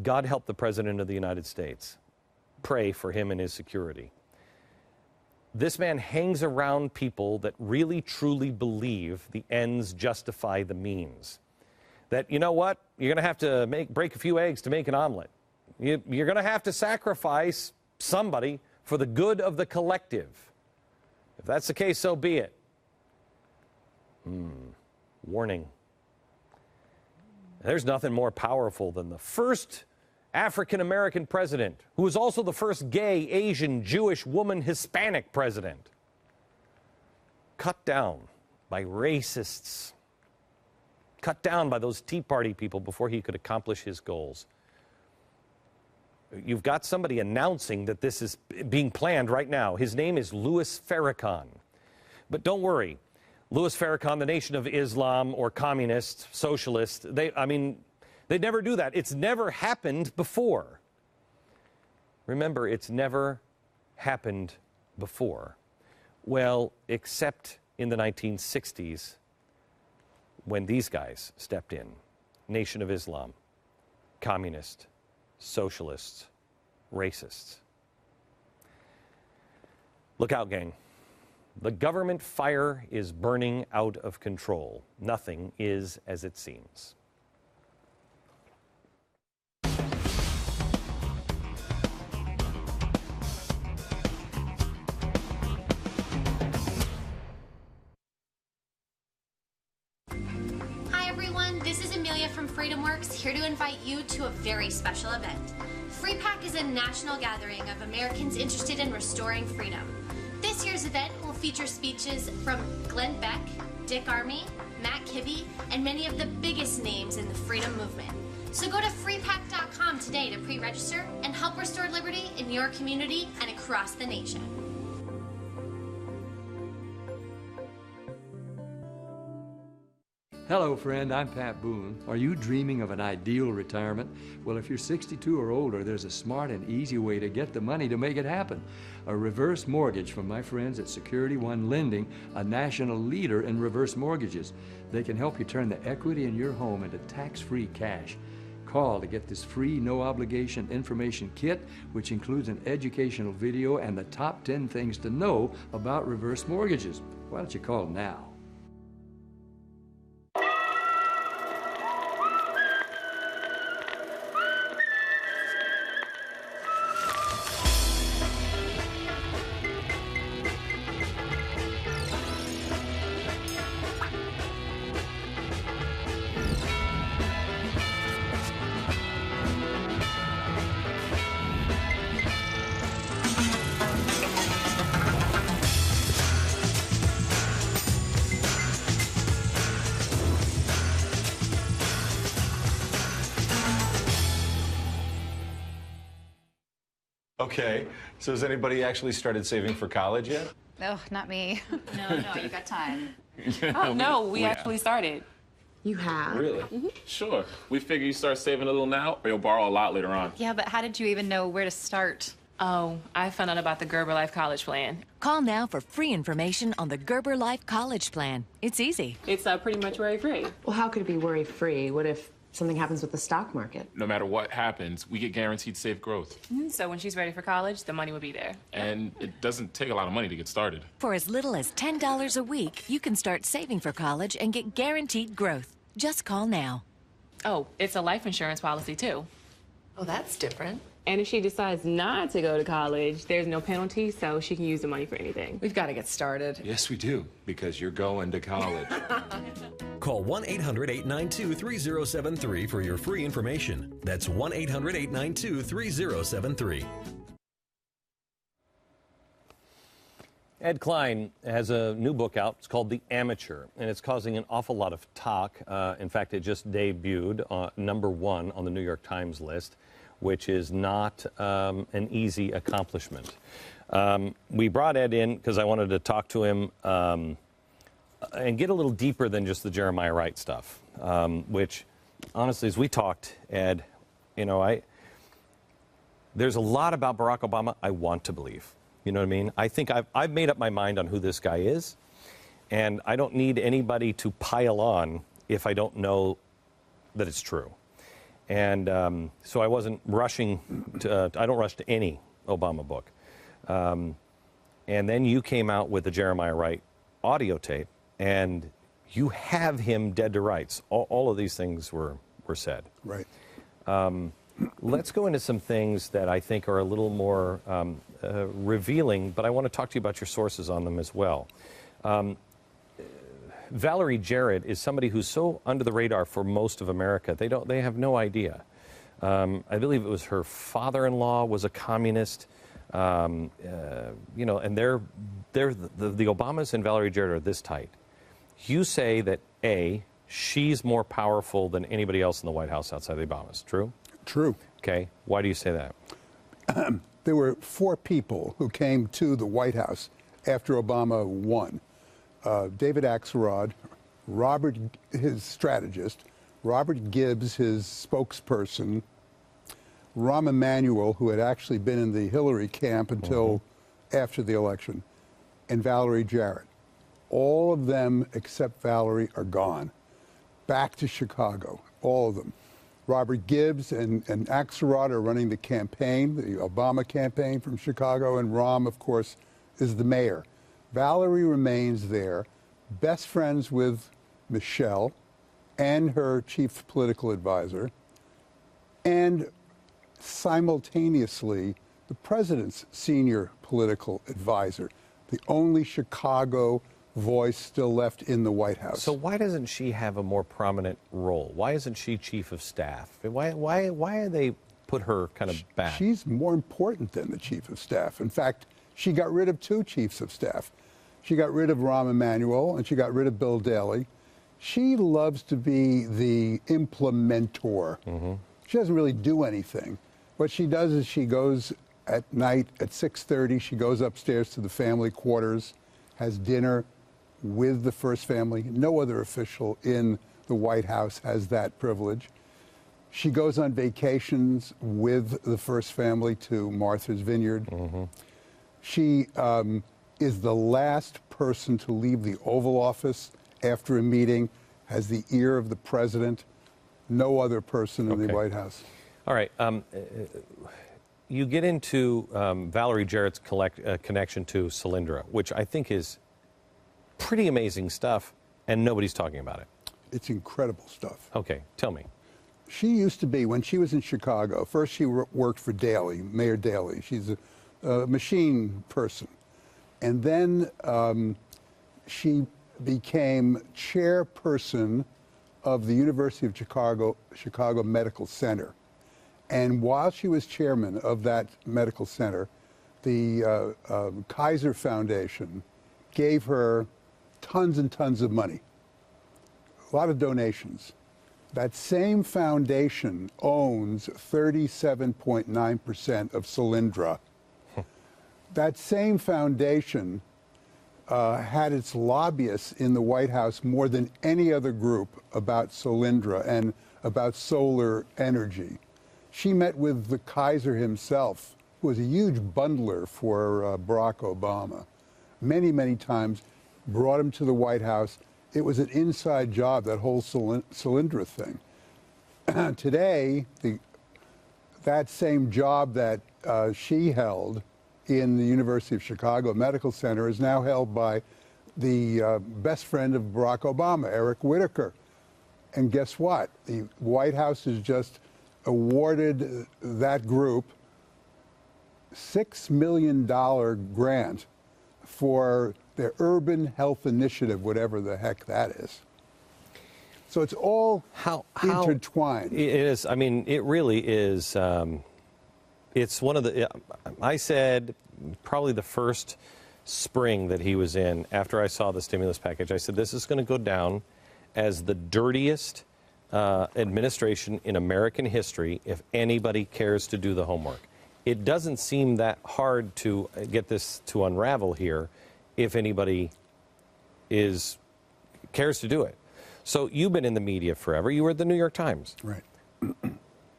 God help the President of the United States. Pray for him and his security. This man hangs around people that really, truly believe the ends justify the means. That, you know what, you're going to have to break a few eggs to make an omelet. You're going to have to sacrifice somebody for the good of the collective. If that's the case, so be it. Warning. There's nothing more powerful than the first African-American president, who was also the first gay, Asian, Jewish, woman, Hispanic president. Cut down by racists. Cut down by those Tea Party people before he could accomplish his goals. You've got somebody announcing that this is being planned right now. His name is Louis Farrakhan. But don't worry. Louis Farrakhan, the Nation of Islam or communist, socialist, they'd never do that. It's never happened before. Remember, it's never happened before. Well, except in the 1960s when these guys stepped in. Nation of Islam, communist, socialists, racists. Look out, gang. The government fire is burning out of control. Nothing is as it seems. Hi everyone, this is Amelia from FreedomWorks, here to invite you to a very special event. FreePAC is a national gathering of Americans interested in restoring freedom. This year's event will feature speeches from Glenn Beck, Dick Armey, Matt Kibbe, and many of the biggest names in the freedom movement. So go to freepac.com today to pre-register and help restore liberty in your community and across the nation. Hello, friend. I'm Pat Boone. Are you dreaming of an ideal retirement? Well, if you're 62 or older, there's a smart and easy way to get the money to make it happen. A reverse mortgage from my friends at Security One Lending, a national leader in reverse mortgages. They can help you turn the equity in your home into tax-free cash. Call to get this free, no-obligation information kit, which includes an educational video and the top 10 things to know about reverse mortgages. Why don't you call now? Okay, so has anybody actually started saving for college yet? Oh, not me. No, you got time. Oh, no, we actually started. You have? Really? Sure. We figure you start saving a little now, or you'll borrow a lot later on. Yeah, but how did you even know where to start? Oh, I found out about the Gerber Life College Plan. Call now for free information on the Gerber Life College Plan. It's easy. It's pretty much worry-free. Well, how could it be worry-free? What if something happens with the stock market? No matter what happens, we get guaranteed safe growth. So when she's ready for college, the money will be there. And it doesn't take a lot of money to get started. For as little as $10 a week, you can start saving for college and get guaranteed growth. Just call now. Oh, it's a life insurance policy, too. Oh, that's different. And if she decides not to go to college, there's no penalty, so she can use the money for anything. We've got to get started. Yes, we do, because you're going to college. Call 1-800-892-3073 for your free information. That's 1-800-892-3073. Ed Klein has a new book out. It's called The Amateur, and it's causing an awful lot of talk. In fact, it just debuted #1 on the New York Times list, which is not an easy accomplishment. We brought Ed in because I wanted to talk to him and get a little deeper than just the Jeremiah Wright stuff, which, honestly, as we talked, Ed, you know, there's a lot about Barack Obama I want to believe. You know what I mean? I think I've made up my mind on who this guy is, and I don't need anybody to pile on if I don't know that it's true. And so I wasn't rushing to, I don't rush to any Obama book. And then you came out with the Jeremiah Wright audio tape, and you have him dead to rights. All of these things were said. Right. Let's go into some things that I think are a little more revealing, but I want to talk to you about your sources on them as well. Valerie Jarrett is somebody who's so under the radar for most of America. They have no idea. I believe it was her father-in-law was a communist. You know, and the Obamas and Valerie Jarrett are this tight. You say that A, she's more powerful than anybody else in the White House outside the Obamas. True? True. Okay. Why do you say that? There were 4 people who came to the White House after Obama won. David Axelrod, Robert, his strategist, Robert Gibbs, his spokesperson, Rahm Emanuel, who had actually been in the Hillary camp until after the election, and Valerie Jarrett. All of them, except Valerie, are gone. Back to Chicago, all of them. Robert Gibbs and Axelrod are running the campaign, the Obama campaign from Chicago, and Rahm, of course, is the mayor. Valerie remains there, best friends with Michelle and her chief political advisor, and simultaneously the president's senior political advisor, the only Chicago voice still left in the White House. So why doesn't she have a more prominent role? Why isn't she chief of staff? Why are they put her kind of back? She's more important than the chief of staff. In fact, she got rid of 2 chiefs of staff. She got rid of Rahm Emanuel, and she got rid of Bill Daley. She loves to be the implementor. She doesn't really do anything. What she does is she goes at night at 6:30, she goes upstairs to the family quarters, has dinner with the first family. No other official in the White House has that privilege. She goes on vacations with the first family to Martha's Vineyard. She is the last person to leave the Oval Office after a meeting, has the ear of the president. No other person in the White House. All right. You get into Valerie Jarrett's connection to Solyndra, which I think is pretty amazing stuff, and nobody's talking about it. It's incredible stuff. Okay, tell me. She used to be, when she was in Chicago, first she worked for Daley, Mayor Daley. She's a machine person. And then she became chairperson of the University of Chicago Medical Center. And while she was chairman of that medical center, the Kaiser Foundation gave her tons and tons of money, a lot of donations. That same foundation owns 37.9% of Solyndra. That same foundation had its lobbyists in the White House more than any other group about Solyndra and about solar energy. She met with the Kaiser himself, who was a huge bundler for Barack Obama. Many, many times, brought him to the White House. It was an inside job, that whole Solyndra thing. Today, that same job that she held in the University of Chicago Medical Center is now held by the best friend of Barack Obama, Eric Whitaker. And guess what? The White House has just awarded that group $6 million grant for their urban health initiative, whatever the heck that is. So it's all intertwined. It is. I mean, it really is. It's one of the, I said probably the first spring that he was in, after I saw the stimulus package, I said, this is going to go down as the dirtiest administration in American history if anybody cares to do the homework. It doesn't seem that hard to get this to unravel here if anybody cares to do it. So you've been in the media forever. You were at the New York Times. Right.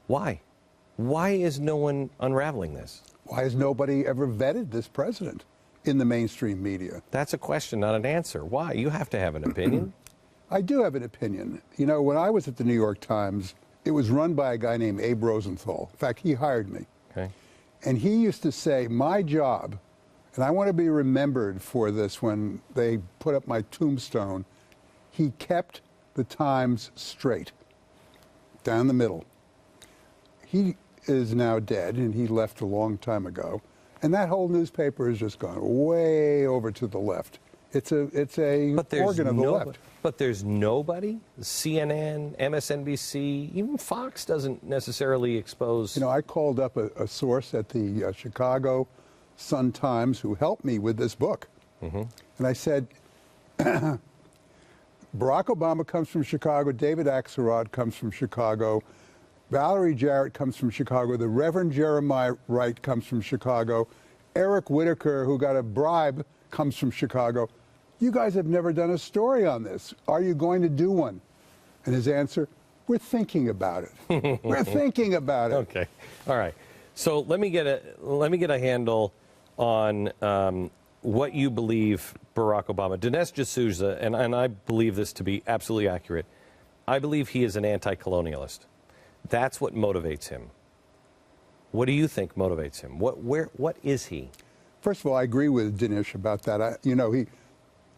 Why? Why is no one unraveling this? Why has nobody ever vetted this president in the mainstream media? That's a question, not an answer. Why? You have to have an opinion. I do have an opinion. You know, when I was at the New York Times, it was run by a guy named Abe Rosenthal. In fact, he hired me. Okay. And he used to say, my job, and I want to be remembered for this when they put up my tombstone, he kept the Times straight, down the middle. He is now dead, and he left a long time ago. And that whole newspaper has just gone way over to the left. It's a organ of the left. But there's nobody, CNN, MSNBC, even Fox doesn't necessarily expose. You know, I called up a source at the Chicago Sun-Times who helped me with this book. And I said, Barack Obama comes from Chicago, David Axelrod comes from Chicago, Valerie Jarrett comes from Chicago, the Reverend Jeremiah Wright comes from Chicago, Eric Whitaker, who got a bribe, comes from Chicago. You guys have never done a story on this. Are you going to do one? And his answer, we're thinking about it. We're thinking about it. Okay. All right. So let me get a handle on what you believe Barack Obama. Dinesh D'Souza, and I believe this to be absolutely accurate, I believe he is an anti-colonialist. That's what motivates him. What do you think motivates him? What is he? First of all, I agree with Dinesh about that.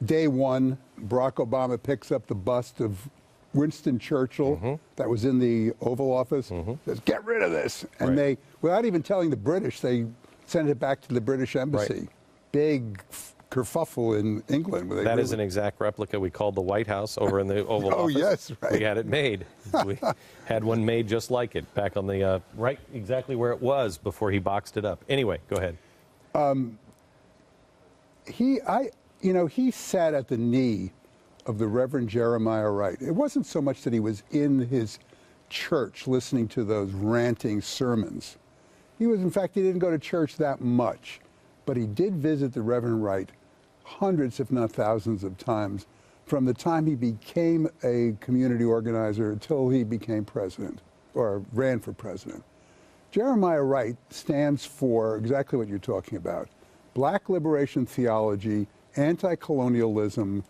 Day one, Barack Obama picks up the bust of Winston Churchill that was in the Oval Office, says, get rid of this. And they, without even telling the British, they sent it back to the British Embassy. Big kerfuffle in England. That is an exact replica. We called the White House over in the Oval Office. Oh, yes, right. We had it made. We had one made just like it, back on the, right exactly where it was before he boxed it up. Anyway, go ahead. He sat at the knee of the Reverend Jeremiah Wright. It wasn't so much that he was in his church listening to those ranting sermons. He was, in fact, he didn't go to church that much, but he did visit the Reverend Wright hundreds, if not thousands of times from the time he became a community organizer until he became president or ran for president. Jeremiah Wright stands for exactly what you're talking about. Black liberation theology, anti-colonialism,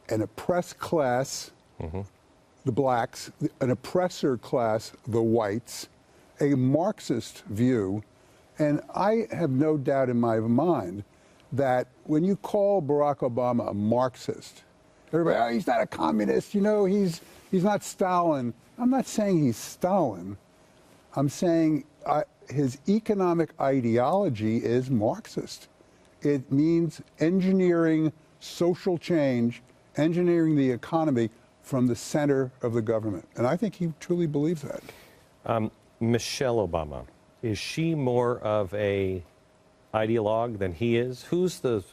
an oppressed class, the blacks, an oppressor class, the whites, a Marxist view, and I have no doubt in my mind that when you call Barack Obama a Marxist, everybody, oh, he's not a communist, he's not Stalin. I'm not saying he's Stalin. I'm saying his economic ideology is Marxist. It means engineering social change, engineering the economy from the center of the government. And I think he truly believes that. Michelle Obama, is she more of a ideologue than he is? Who's the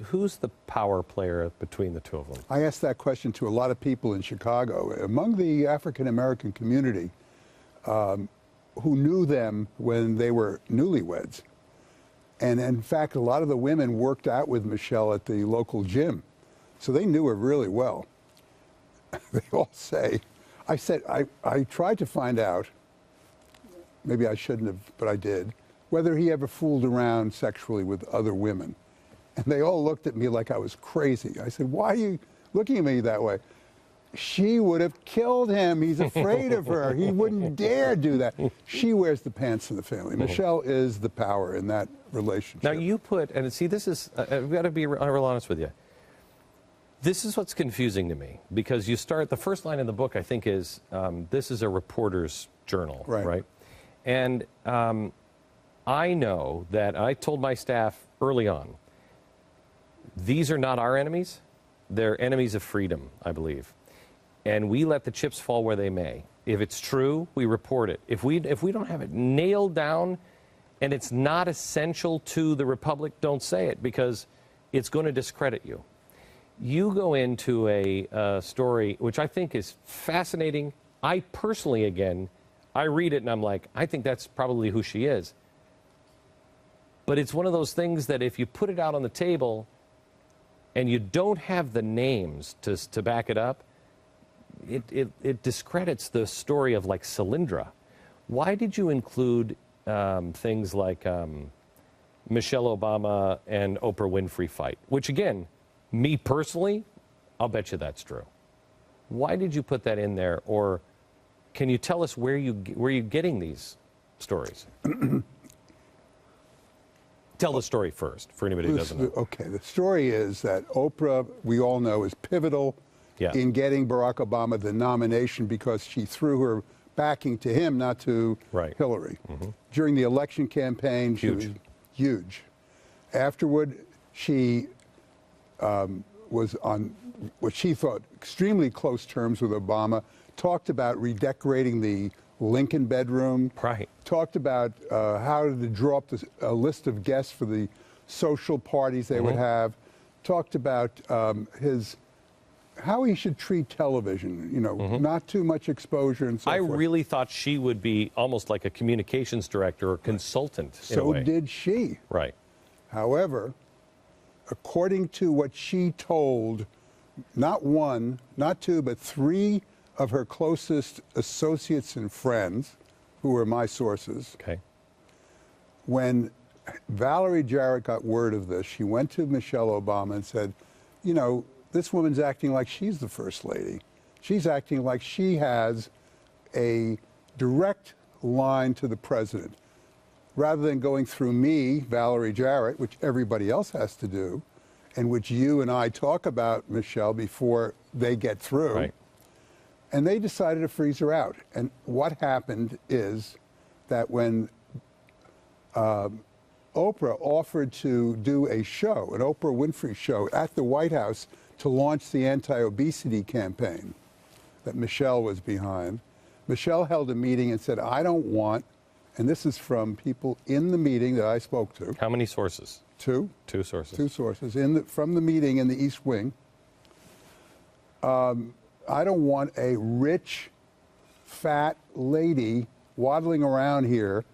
power player between the two of them? I asked that question to a lot of people in Chicago. Among the African-American community who knew them when they were newlyweds. And in fact, a lot of the women worked out with Michelle at the local gym. So they knew her really well. They all say, I tried to find out, maybe I shouldn't have, but I did, whether he ever fooled around sexually with other women. And they all looked at me like I was crazy. I said, why are you looking at me that way? She would have killed him. He's afraid of her. He wouldn't dare do that. She wears the pants in the family. Michelle is the power in that relationship. Now you put, and see, this is, I've got to be real honest with you. This is what's confusing to me, because you start, the first line in the book, I think, is, this is a reporter's journal, right? And I know that I told my staff early on, these are not our enemies. They're enemies of freedom, I believe. And we let the chips fall where they may. If it's true, we report it. If we don't have it nailed down and it's not essential to the Republic, don't say it, because it's going to discredit you. You go into a story which I think is fascinating. I personally, again, I read it and I'm like, I think that's probably who she is. But it's one of those things that if you put it out on the table and you don't have the names to back it up, it discredits the story of, like, Solyndra. Why did you include things like Michelle Obama and Oprah Winfrey fight? Which, again, me personally, I'll bet you that's true. Why did you put that in there? Or can you tell us where you're getting these stories? Tell the story first, for anybody who doesn't know. Okay, the story is that Oprah, we all know, is pivotal in getting Barack Obama the nomination because she threw her backing to him, not to Hillary. During the election campaign, she was huge. Afterward, she was on what she thought extremely close terms with Obama, talked about redecorating the Lincoln bedroom, talked about how to draw up a list of guests for the social parties they would have, talked about how he should treat television, you know, not too much exposure and so forth. I really thought she would be almost like a communications director or consultant in a way. So did she. Right. However, according to what she told, not one, not two, but three of her closest associates and friends, who were my sources, when Valerie Jarrett got word of this, she went to Michelle Obama and said, you know, this woman's acting like she's the first lady. She's acting like she has a direct line to the president. Rather than going through me, Valerie Jarrett, which everybody else has to do, and which you and I talk about, Michelle, before they get through. And they decided to freeze her out. And what happened is that when Oprah offered to do a show, an Oprah Winfrey show at the White House to launch the anti-obesity campaign that Michelle was behind, Michelle held a meeting and said, I don't want, and this is from people in the meeting that I spoke to. How many sources? Two. Two sources. Two sources from the meeting in the East Wing. I don't want a rich, fat lady waddling around here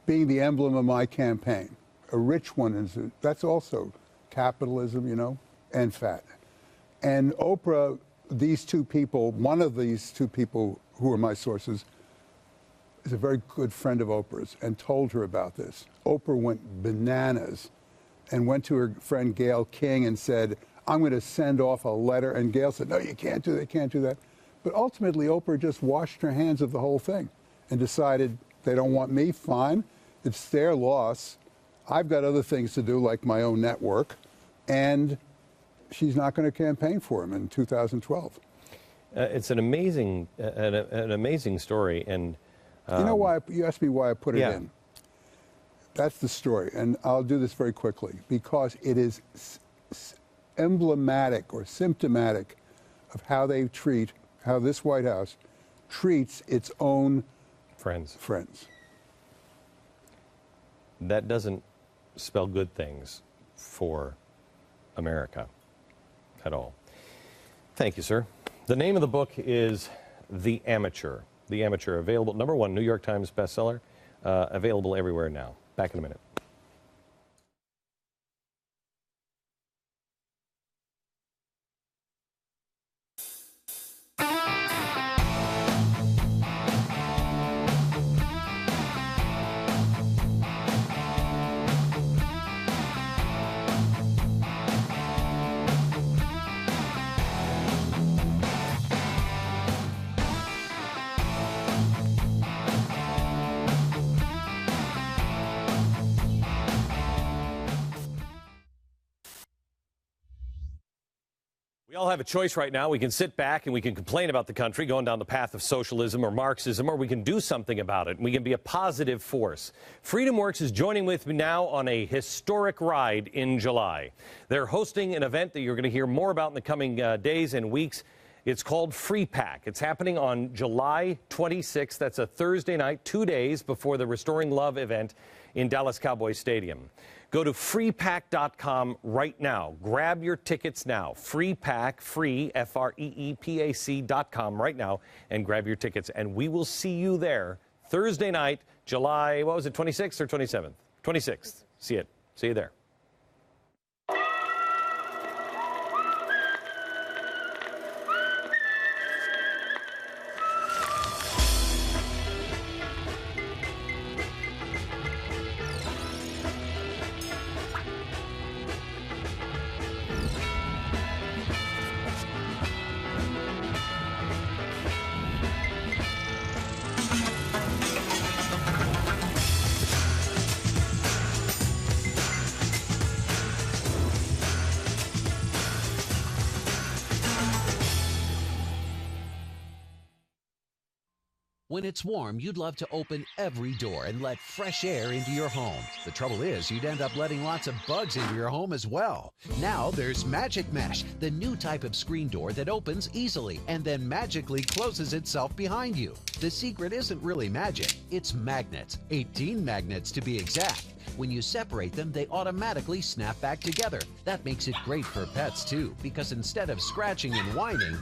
being the emblem of my campaign. A rich one, that's also capitalism, you know, and fat. And Oprah, these two people, one of these two people who are my sources, is a very good friend of Oprah's and told her about this. Oprah went bananas and went to her friend Gayle King and said, I'm going to send off a letter. And Gayle said, no, you can't do that, you can't do that. But ultimately, Oprah just washed her hands of the whole thing and decided they don't want me, fine. It's their loss. I've got other things to do, like my own network. And she's not going to campaign for him in 2012. It's an amazing, an amazing story. And you know why? You asked me why I put it in. That's the story. And I'll do this very quickly because it is emblematic or symptomatic of how they treat, how this White House treats its own friends. Friends. That doesn't spell good things for America at all. Thank you, sir. The name of the book is The Amateur. The Amateur, available, #1 New York Times bestseller, available everywhere now. Back in a minute. We all have a choice right now. We can sit back and we can complain about the country going down the path of socialism or Marxism, or we can do something about it. We can be a positive force. FreedomWorks is joining with me now on a historic ride in July. They're hosting an event that you're going to hear more about in the coming days and weeks. It's called Free Pack. It's happening on July 26th. That's a Thursday night, 2 days before the Restoring Love event in Dallas Cowboys Stadium. Go to freepack.com right now. Grab your tickets now. Freepack, free, FREEPAC.com right now, and grab your tickets. And we will see you there Thursday night, July, what was it, 26th or 27th? 26th. See it. See you there. When it's warm, you'd love to open every door and let fresh air into your home. The trouble is, you'd end up letting lots of bugs into your home as well. Now there's Magic Mesh, the new type of screen door that opens easily and then magically closes itself behind you. The secret isn't really magic, it's magnets. 18 magnets to be exact. When you separate them, they automatically snap back together. That makes it great for pets too, because instead of scratching and whining,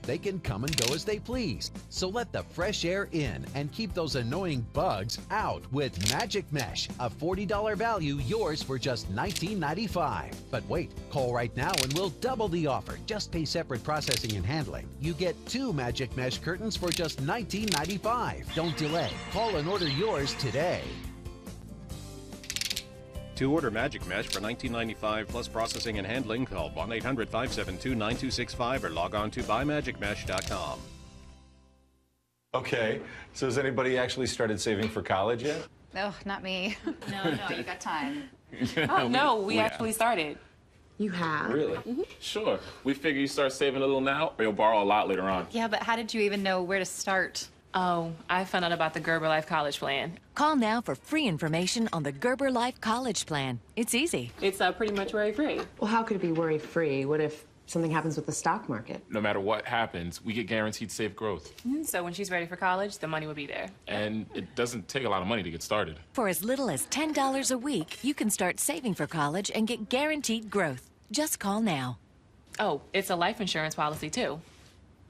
they can come and go as they please. So let the fresh air in and keep those annoying bugs out with Magic Mesh, a $40 value, yours for just $19.95. But wait, call right now and we'll double the offer. Just pay separate processing and handling. You get 2 Magic Mesh curtains for just $19.95. Don't delay. Call and order yours today. To order Magic Mesh for $19.95 plus processing and handling, call 1-800-572-9265 or log on to buymagicmesh.com. Okay, so has anybody actually started saving for college yet? Oh, not me. No, you got time. Oh, no, we actually started. You have? Really? Sure. We figure you start saving a little now, or you'll borrow a lot later on. Yeah, but how did you even know where to start? Oh, I found out about the Gerber Life College Plan. Call now for free information on the Gerber Life College Plan. It's easy. It's pretty much worry-free. Well, how could it be worry-free? What if something happens with the stock market? No matter what happens, we get guaranteed safe growth. So when she's ready for college, the money will be there. And it doesn't take a lot of money to get started. For as little as $10 a week, you can start saving for college and get guaranteed growth. Just call now. Oh, it's a life insurance policy, too.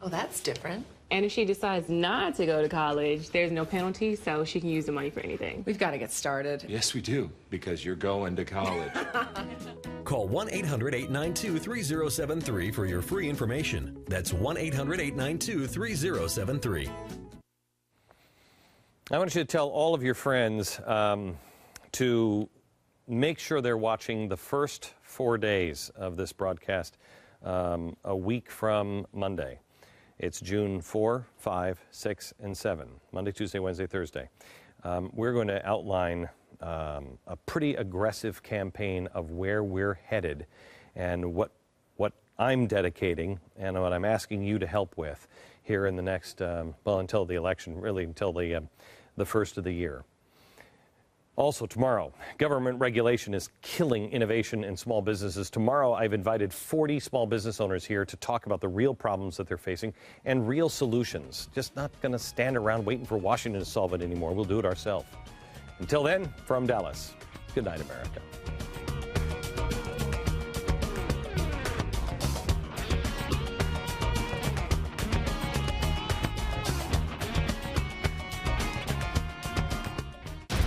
Oh, that's different. And if she decides not to go to college, there's no penalty, so she can use the money for anything. We've got to get started. Yes, we do, because you're going to college. Call 1-800-892-3073 for your free information. That's 1-800-892-3073. I want you to tell all of your friends to make sure they're watching the first 4 days of this broadcast a week from Monday. It's June 4, 5, 6, and 7, Monday, Tuesday, Wednesday, Thursday. We're going to outline a pretty aggressive campaign of where we're headed and what I'm dedicating and what I'm asking you to help with here in the next, well, until the election, really until the first of the year. Also tomorrow, government regulation is killing innovation in small businesses. Tomorrow, I've invited 40 small business owners here to talk about the real problems that they're facing and real solutions. Just not going to stand around waiting for Washington to solve it anymore. We'll do it ourselves. Until then, from Dallas, Good night, America.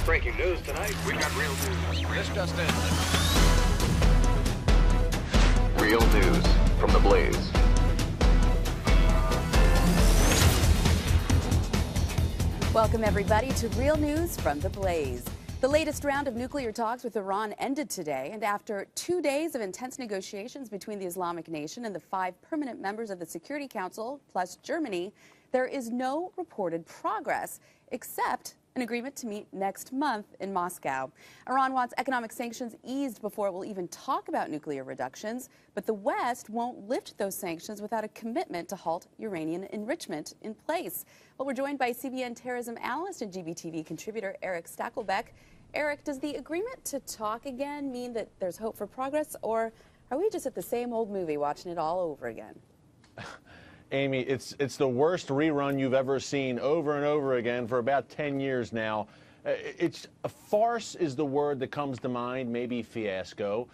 Breaking news tonight. We've got real news. This just in. Real news from the Blaze. Welcome, everybody, to Real News from the Blaze. The latest round of nuclear talks with Iran ended today, and after 2 days of intense negotiations between the Islamic Nation and the 5 permanent members of the Security Council, plus Germany, there is no reported progress, except an agreement to meet next month in Moscow. Iran wants economic sanctions eased before it will even talk about nuclear reductions, but the West won't lift those sanctions without a commitment to halt uranium enrichment in place. Well, we're joined by CBN terrorism analyst and GBTV contributor Eric Stackelbeck. Eric, does the agreement to talk again mean that there's hope for progress, or are we just at the same old movie watching it all over again? Amy, it's the worst rerun you've ever seen over and over again for about 10 years now. It's a farce is the word that comes to mind, maybe fiasco.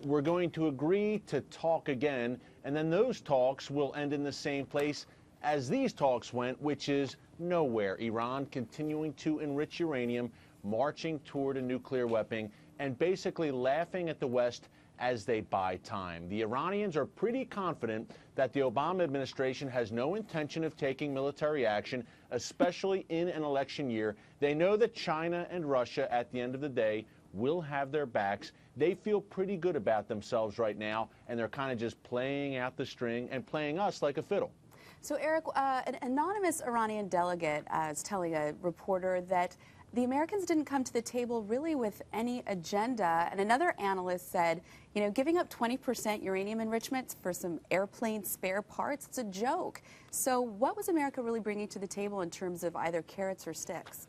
We're going to agree to talk again, and then those talks will end in the same place as these talks went, which is nowhere. Iran continuing to enrich uranium, marching toward a nuclear weapon, and basically laughing at the West as they buy time. The Iranians are pretty confident that the Obama administration has no intention of taking military action, especially in an election year. They know that China and Russia, at the end of the day, will have their backs. They feel pretty good about themselves right now, and they're kind of just playing out the string and playing us like a fiddle. So, Eric, an anonymous Iranian delegate is telling a reporter that the Americans didn't come to the table really with any agenda. And another analyst said, you know, giving up 20% uranium enrichment for some airplane spare parts, it's a joke. So what was America really bringing to the table in terms of either carrots or sticks?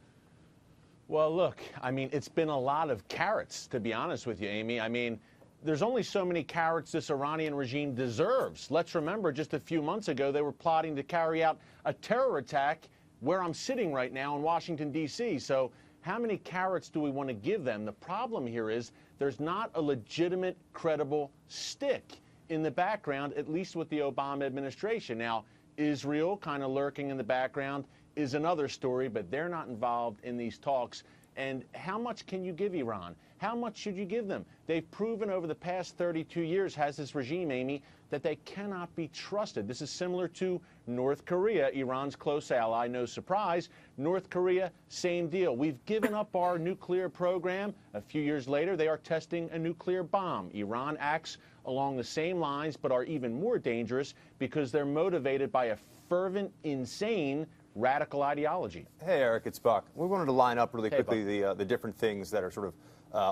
Well, look, I mean, it's been a lot of carrots, to be honest with you, Amy. I mean, there's only so many carrots this Iranian regime deserves. Let's remember, just a few months ago, they were plotting to carry out a terror attack where I'm sitting right now in Washington, D.C. So how many carrots do we want to give them? The problem here is there's not a legitimate, credible stick in the background, at least with the Obama administration. Now, Israel kind of lurking in the background is another story, but they're not involved in these talks. And how much can you give Iran? How much should you give them? They've proven over the past 32 years, has this regime, Amy, that they cannot be trusted. This is similar to North Korea, Iran's close ally, no surprise. North Korea, same deal. We've given up our nuclear program. A few years later, they are testing a nuclear bomb. Iran acts along the same lines, but are even more dangerous because they're motivated by a fervent, insane, radical ideology. Hey, Eric, it's Buck. We wanted to line up really quickly the different things that are sort of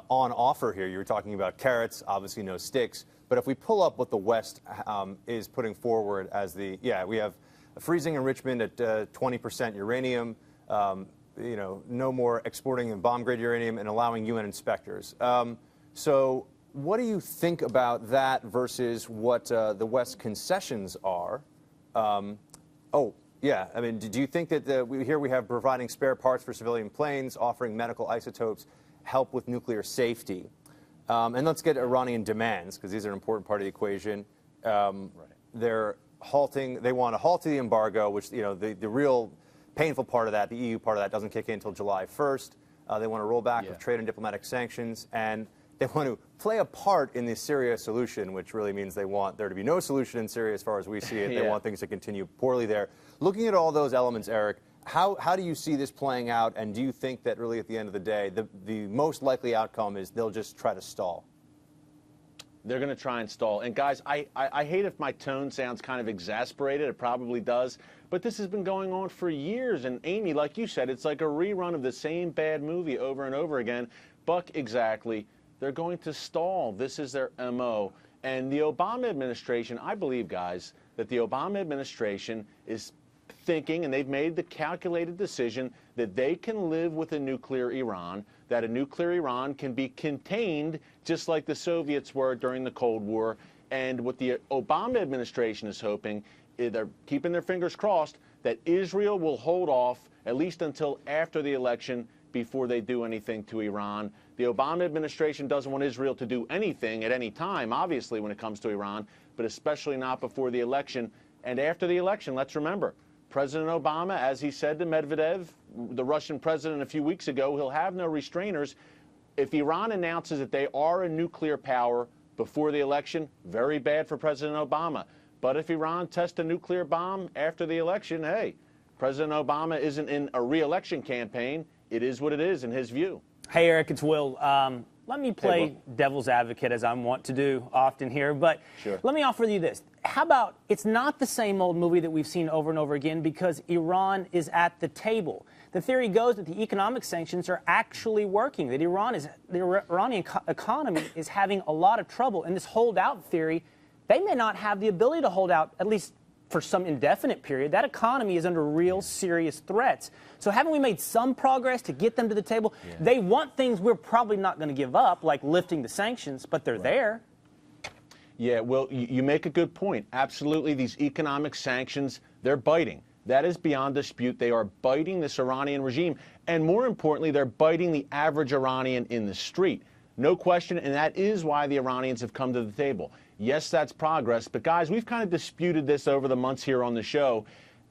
on offer here. You were talking about carrots, obviously no sticks. But if we pull up what the West is putting forward as we have a freezing enrichment at 20% uranium, you know, no more exporting and bomb-grade uranium, and allowing UN inspectors. So what do you think about that versus what the West's concessions are? Yeah, I mean, do you think that here we have providing spare parts for civilian planes, offering medical isotopes, help with nuclear safety? And let's get Iranian demands, because these are an important part of the equation. They're halting, they want to halt the embargo, which, you know, the real painful part of that, the EU part of that, doesn't kick in until July 1st. They want to roll back with trade and diplomatic sanctions, and they want to play a part in the Syria solution, which really means they want there to be no solution in Syria as far as we see it. They want things to continue poorly there. Looking at all those elements, Eric, how do you see this playing out, and do you think that really at the end of the day, the most likely outcome is they'll just try to stall? They're going to try and stall. And guys, I hate if my tone sounds kind of exasperated. It probably does. But this has been going on for years. And Amy, like you said, it's like a rerun of the same bad movie over and over again. Buck, exactly. They're going to stall. This is their MO. And the Obama administration, I believe, guys, that the Obama administration is thinking, and they've made the calculated decision, that they can live with a nuclear Iran, that a nuclear Iran can be contained just like the Soviets were during the Cold War. And what the Obama administration is hoping, they're keeping their fingers crossed, that Israel will hold off, at least until after the election, before they do anything to Iran. The Obama administration doesn't want Israel to do anything at any time, obviously, when it comes to Iran, but especially not before the election. And after the election, let's remember, President Obama, as he said to Medvedev, the Russian president, a few weeks ago, he'll have no restrainers. If Iran announces that they are a nuclear power before the election, very bad for President Obama. But if Iran tests a nuclear bomb after the election, hey, President Obama isn't in a re-election campaign. It is what it is in his view. Hey, Eric, it's Will. Let me play devil's advocate, as I want to do often here, but let me offer you this. How about it's not the same old movie that we've seen over and over again because Iran is at the table. The theory goes that the economic sanctions are actually working, that the Iranian economy is having a lot of trouble. And this holdout theory, they may not have the ability to hold out, at least for some indefinite period. That economy is under real serious threats. So haven't we made some progress to get them to the table? Yeah. They want things we're probably not going to give up, like lifting the sanctions, but they're there. Yeah, well, you make a good point. Absolutely, these economic sanctions, they're biting. That is beyond dispute. They are biting this Iranian regime. And more importantly, they're biting the average Iranian in the street. No question, and that is why the Iranians have come to the table. Yes, that's progress, but guys, we've kind of disputed this over the months here on the show.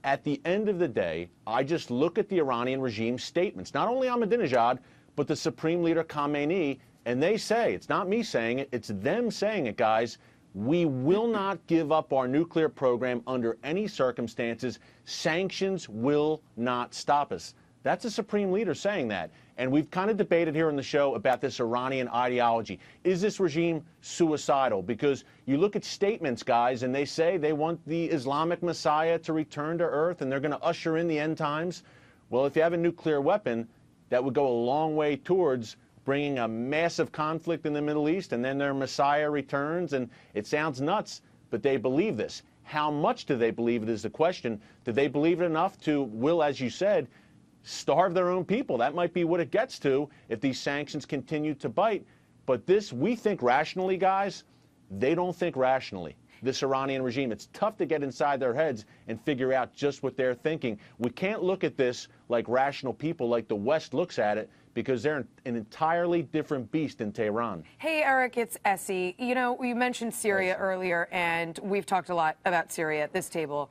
At the end of the day, I just look at the Iranian regime statements, not only Ahmadinejad, but the Supreme Leader Khamenei, and they say, it's not me saying it, it's them saying it, guys, we will not give up our nuclear program under any circumstances. Sanctions will not stop us. That's a Supreme Leader saying that. And we've kind of debated here on the show about this Iranian ideology. Is this regime suicidal? Because you look at statements, guys, and they say they want the Islamic Messiah to return to Earth and they're going to usher in the end times. Well, if you have a nuclear weapon, that would go a long way towards bringing a massive conflict in the Middle East, and then their Messiah returns, and it sounds nuts, but they believe this. How much do they believe it is the question. Do they believe it enough to, Will, as you said, starve their own people? That might be what it gets to if these sanctions continue to bite. But this, we think rationally, guys. They don't think rationally. This Iranian regime, it's tough to get inside their heads and figure out just what they're thinking. We can't look at this like rational people, like the West looks at it, because they're an entirely different beast in Tehran. Hey, Eric, it's Essie. You know, you mentioned Syria earlier, and we've talked a lot about Syria at this table.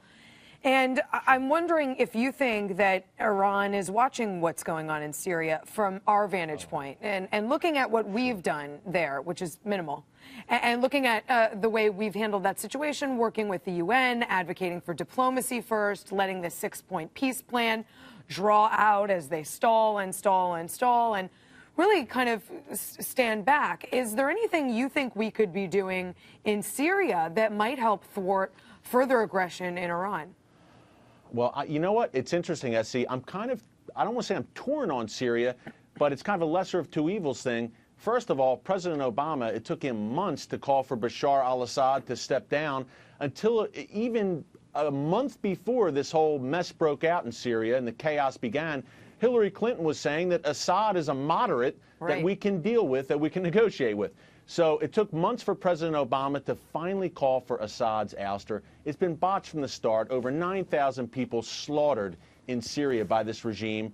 And I'm wondering if you think that Iran is watching what's going on in Syria from our vantage point and looking at what we've done there, which is minimal, and looking at the way we've handled that situation, working with the UN, advocating for diplomacy first, letting the 6-point peace plan draw out as they stall and stall and stall and really kind of stand back. Is there anything you think we could be doing in Syria that might help thwart further aggression in Iran? Well, you know what? It's interesting, Essie. I don't want to say I'm torn on Syria, but it's kind of a lesser of two evils thing. First of all, President Obama, it took him months to call for Bashar al-Assad to step down until even a month before this whole mess broke out in Syria and the chaos began. Hillary Clinton was saying that Assad is a moderate that we can deal with, that we can negotiate with. So it took months for President Obama to finally call for Assad's ouster. It's been botched from the start. Over 9,000 people slaughtered in Syria by this regime.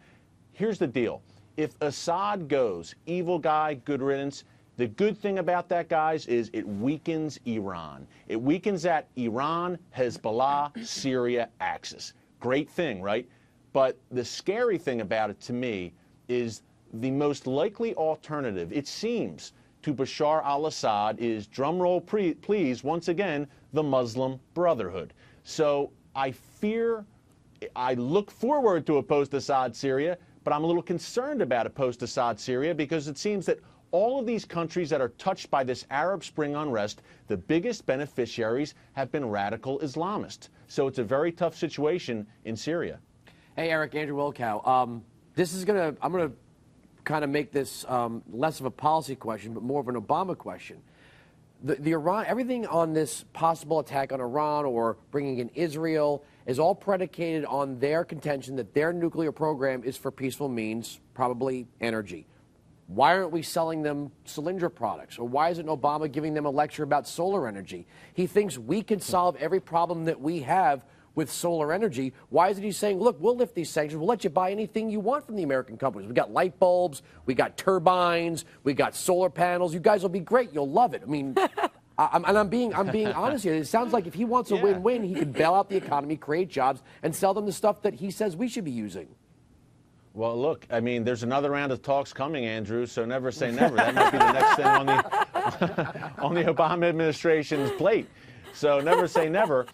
Here's the deal. If Assad goes, evil guy, good riddance. The good thing about that, guys, is it weakens Iran. It weakens that Iran, Hezbollah, Syria axis. Great thing, right? But the scary thing about it to me is the most likely alternative, it seems, to Bashar al-Assad is, drumroll please, once again, the Muslim Brotherhood. So I look forward to a post-Assad Syria, but I'm a little concerned about a post-Assad Syria because it seems that all of these countries that are touched by this Arab Spring unrest, the biggest beneficiaries have been radical Islamists. So it's a very tough situation in Syria. Hey, Eric, Andrew Wilkow. I'm going to kind of make this less of a policy question, but more of an Obama question. The Iran, everything on this possible attack on Iran or bringing in Israel is all predicated on their contention that their nuclear program is for peaceful means, probably energy. Why aren't we selling them Solyndra products? Or why isn't Obama giving them a lecture about solar energy? He thinks we can solve every problem that we have with solar energy. Why isn't he saying, look, we'll lift these sanctions, we'll let you buy anything you want from the American companies. We got light bulbs, we got turbines, we got solar panels. You guys will be great. You'll love it. I mean, I'm being honest here. It sounds like if he wants a win-win, he can bail out the economy, create jobs, and sell them the stuff that he says we should be using. Well, look, I mean, there's another round of talks coming, Andrew, so never say never. That might be the next thing on the, on the Obama administration's plate. So never say never.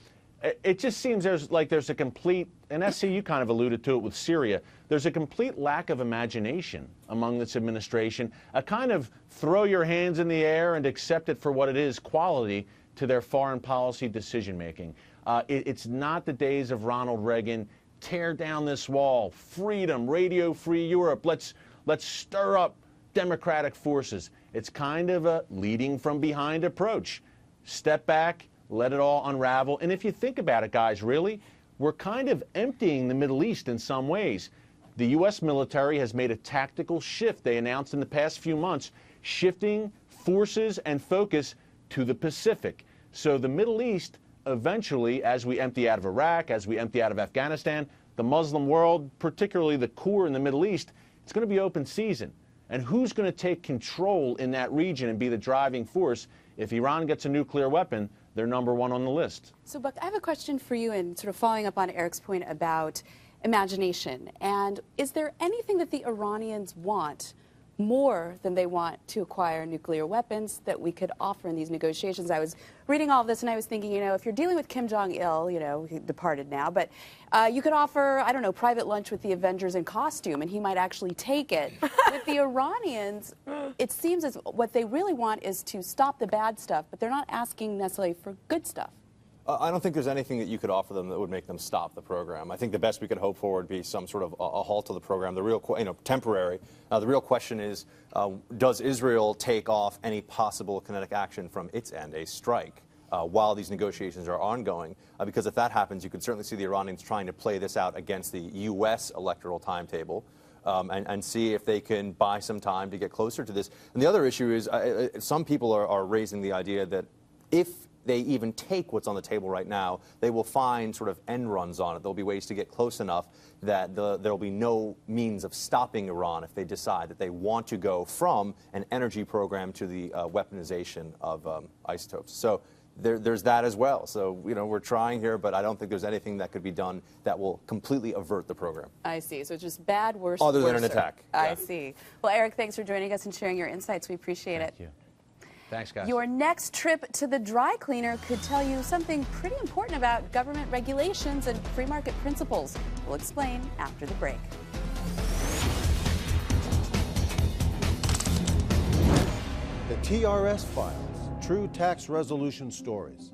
It just seems there's a complete, and SC, you kind of alluded to it with Syria, there's a complete lack of imagination among this administration, a kind of throw your hands in the air and accept it for what it is, quality to their foreign policy decision-making. It's not the days of Ronald Reagan. Tear down this wall, freedom, radio-free Europe, let's stir up democratic forces. It's kind of a leading from behind approach. Step back, let it all unravel. And if you think about it, guys, really, we're kind of emptying the Middle East in some ways. The U.S. military has made a tactical shift, they announced in the past few months, shifting forces and focus to the Pacific. So the Middle East, eventually, as we empty out of Iraq, as we empty out of Afghanistan, the Muslim world, particularly the core in the Middle East, it's going to be open season. And who's going to take control in that region and be the driving force? If Iran gets a nuclear weapon, they're number one on the list. So, Buck, I have a question for you, and sort of following up on Eric's point about imagination. And is there anything that the Iranians want more than they want to acquire nuclear weapons that we could offer in these negotiations? I was reading all of this and I was thinking, you know, if you're dealing with Kim Jong-il, you know, he departed now, but you could offer, I don't know, private lunch with the Avengers in costume and he might actually take it. With the Iranians, it seems as what they really want is to stop the bad stuff, but they're not asking necessarily for good stuff. I don't think there's anything that you could offer them that would make them stop the program. I think the best we could hope for would be some sort of a halt to the program, the real, temporary. The real question is, does Israel take off any possible kinetic action from its end, a strike, while these negotiations are ongoing? Because if that happens, you could certainly see the Iranians trying to play this out against the U.S. electoral timetable. And see if they can buy some time to get closer to this. And the other issue is, some people are raising the idea that if they even take what's on the table right now, they will find sort of end runs on it. There'll be ways to get close enough that there'll be no means of stopping Iran if they decide that they want to go from an energy program to the weaponization of isotopes. So there's that as well. So, you know, we're trying here, but I don't think there's anything that could be done that will completely avert the program. I see. So it's just bad, worse, other than an attack. I see. Well, Eric, thanks for joining us and sharing your insights. We appreciate it. Thank you. Thanks, guys. Your next trip to the dry cleaner could tell you something pretty important about government regulations and free market principles. We'll explain after the break. The TRS Files, True Tax Resolution Stories.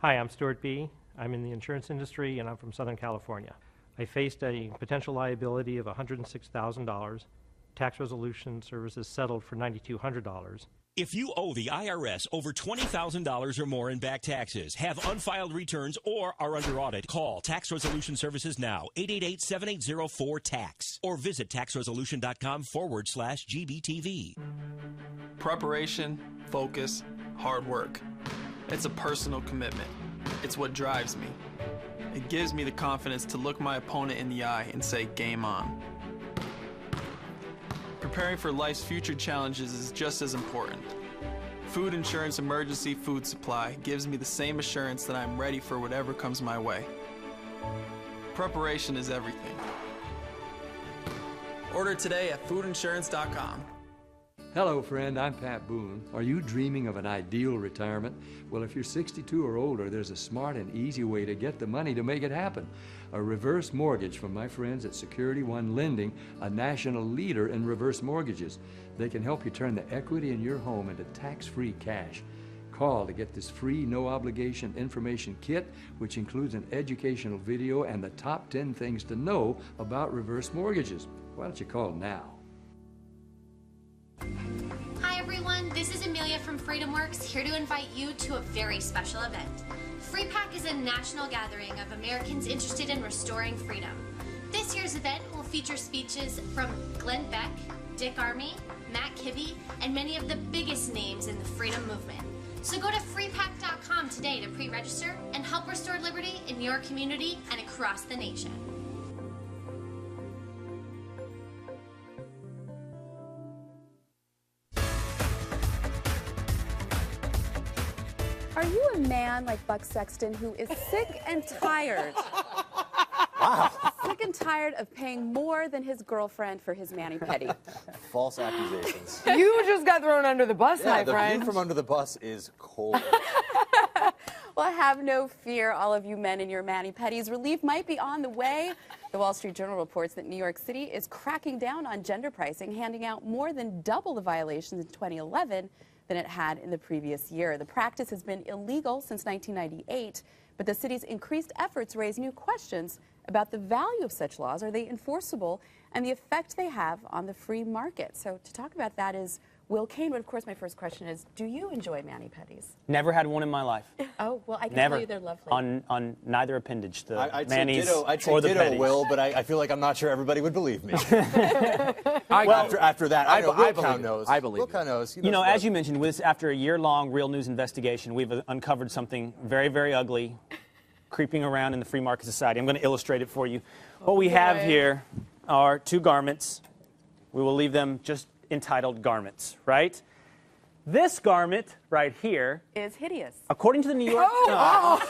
Hi, I'm Stuart B. I'm in the insurance industry and I'm from Southern California. I faced a potential liability of $106,000. Tax resolution services settled for $9,200. If you owe the IRS over $20,000 or more in back taxes, have unfiled returns, or are under audit, call Tax Resolution Services now, 888-7804-TAX, or visit taxresolution.com/GBTV. Preparation, focus, hard work. It's a personal commitment. It's what drives me. It gives me the confidence to look my opponent in the eye and say, game on. Preparing for life's future challenges is just as important. Food Insurance Emergency Food Supply gives me the same assurance that I'm ready for whatever comes my way. Preparation is everything. Order today at foodinsurance.com. Hello, friend. I'm Pat Boone. Are you dreaming of an ideal retirement? Well, if you're 62 or older, there's a smart and easy way to get the money to make it happen. A reverse mortgage from my friends at Security One Lending, a national leader in reverse mortgages. They can help you turn the equity in your home into tax-free cash. Call to get this free, no-obligation information kit, which includes an educational video and the top 10 things to know about reverse mortgages. Why don't you call now? Hi everyone, this is Amelia from FreedomWorks, here to invite you to a very special event. Free Pack is a national gathering of Americans interested in restoring freedom. This year's event will feature speeches from Glenn Beck, Dick Armey, Matt Kibbe, and many of the biggest names in the freedom movement. So go to freepack.com today to pre-register and help restore liberty in your community and across the nation. Are you a man like Buck Sexton who is sick and tired? Wow. Sick and tired of paying more than his girlfriend for his mani-pedi. False accusations. You just got thrown under the bus, my the friend. view from under the bus is cold. Well, have no fear, all of you men in your mani-pedis. Relief might be on the way. The Wall Street Journal reports that New York City is cracking down on gender pricing, handing out more than double the violations in 2011 than it had in the previous year. The practice has been illegal since 1998, but the city's increased efforts raise new questions about the value of such laws. Are they enforceable, and the effect they have on the free market? So to talk about that is Will Kane, but of course my first question is, do you enjoy mani-pedis? Never had one in my life. Oh, well, I can Never. tell you they're lovely. On neither appendage, the I'd manis say or the ditto, pedis. Will, but I feel like I'm not sure everybody would believe me. After that, I know Will Cow knows. I believe Will Cow knows. You know, as you mentioned, after a year-long Real News investigation, we've uncovered something very, very ugly creeping around in the free market society. I'm going to illustrate it for you. What we have here are two garments. We will leave them just entitled garments, right? This garment right here is hideous. According to the New York Times.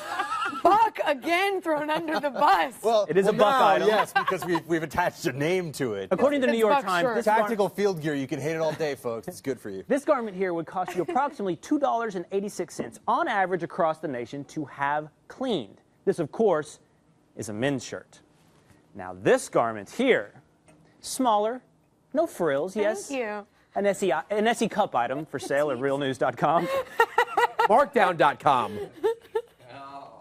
Buck again thrown under the bus. Well, it is a Buck item. Yes, because we've attached a name to it. According to the New York Times, this tactical field gear, you can hate it all day, folks. It's good for you. This garment here would cost you approximately $2.86 on average across the nation to have cleaned. This, of course, is a men's shirt. Now, this garment here, smaller, no frills, yes. Thank you. An SE cup item for sale at realnews.com. Markdown.com.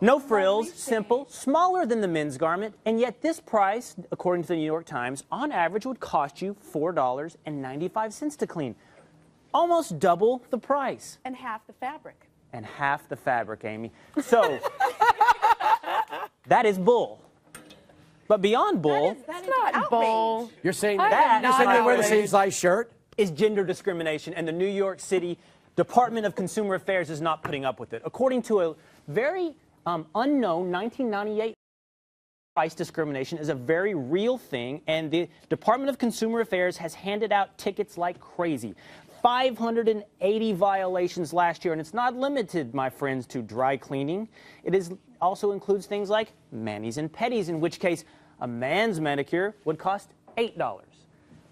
No frills, simple, smaller than the men's garment, and yet this price, according to the New York Times, on average would cost you $4.95 to clean. Almost double the price. And half the fabric. And half the fabric, Amy. So, that is bull. But beyond bull, That's not bull. You're saying that they wear the same size shirt? Is gender discrimination, and the New York City Department of Consumer Affairs is not putting up with it. According to a very unknown 1998, price discrimination is a very real thing, and the Department of Consumer Affairs has handed out tickets like crazy. 580 violations last year, and it's not limited, my friends, to dry cleaning. It also includes things like manis and pedis, in which case a man's manicure would cost $8.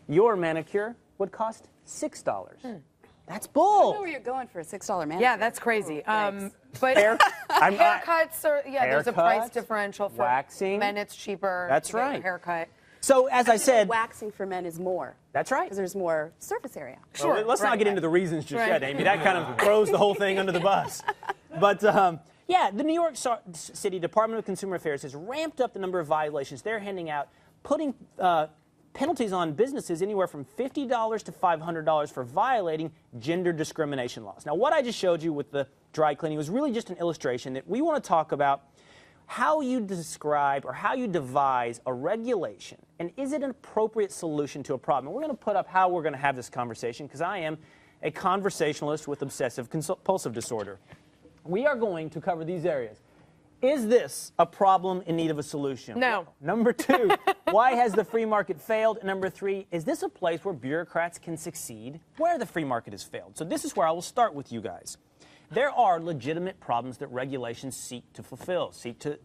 Your manicure would cost $6. That's bull. I don't know where you're going for a $6 manicure. Yeah, that's crazy. But haircuts are, there's a price differential for waxing. men. It's cheaper. That's to get a right. haircut. So, as I said, waxing for men is more. That's right. Because there's more surface area. Sure. Well, let's not get into the reasons just yet, Amy. That kind of throws the whole thing under the bus. But, yeah, the New York City Department of Consumer Affairs has ramped up the number of violations they're handing out, putting penalties on businesses anywhere from $50 to $500 for violating gender discrimination laws. Now, what I just showed you with the dry cleaning was really just an illustration that we want to talk about how you describe or how you devise a regulation, and is it an appropriate solution to a problem? And we're going to put up how we're going to have this conversation, because I am a conversationalist with obsessive compulsive disorder. We are going to cover these areas. Is this a problem in need of a solution? No. Number two, why has the free market failed? And number three, is this a place where bureaucrats can succeed where the free market has failed? So this is where I will start with you guys. There are legitimate problems that regulations seek to fulfill, seek to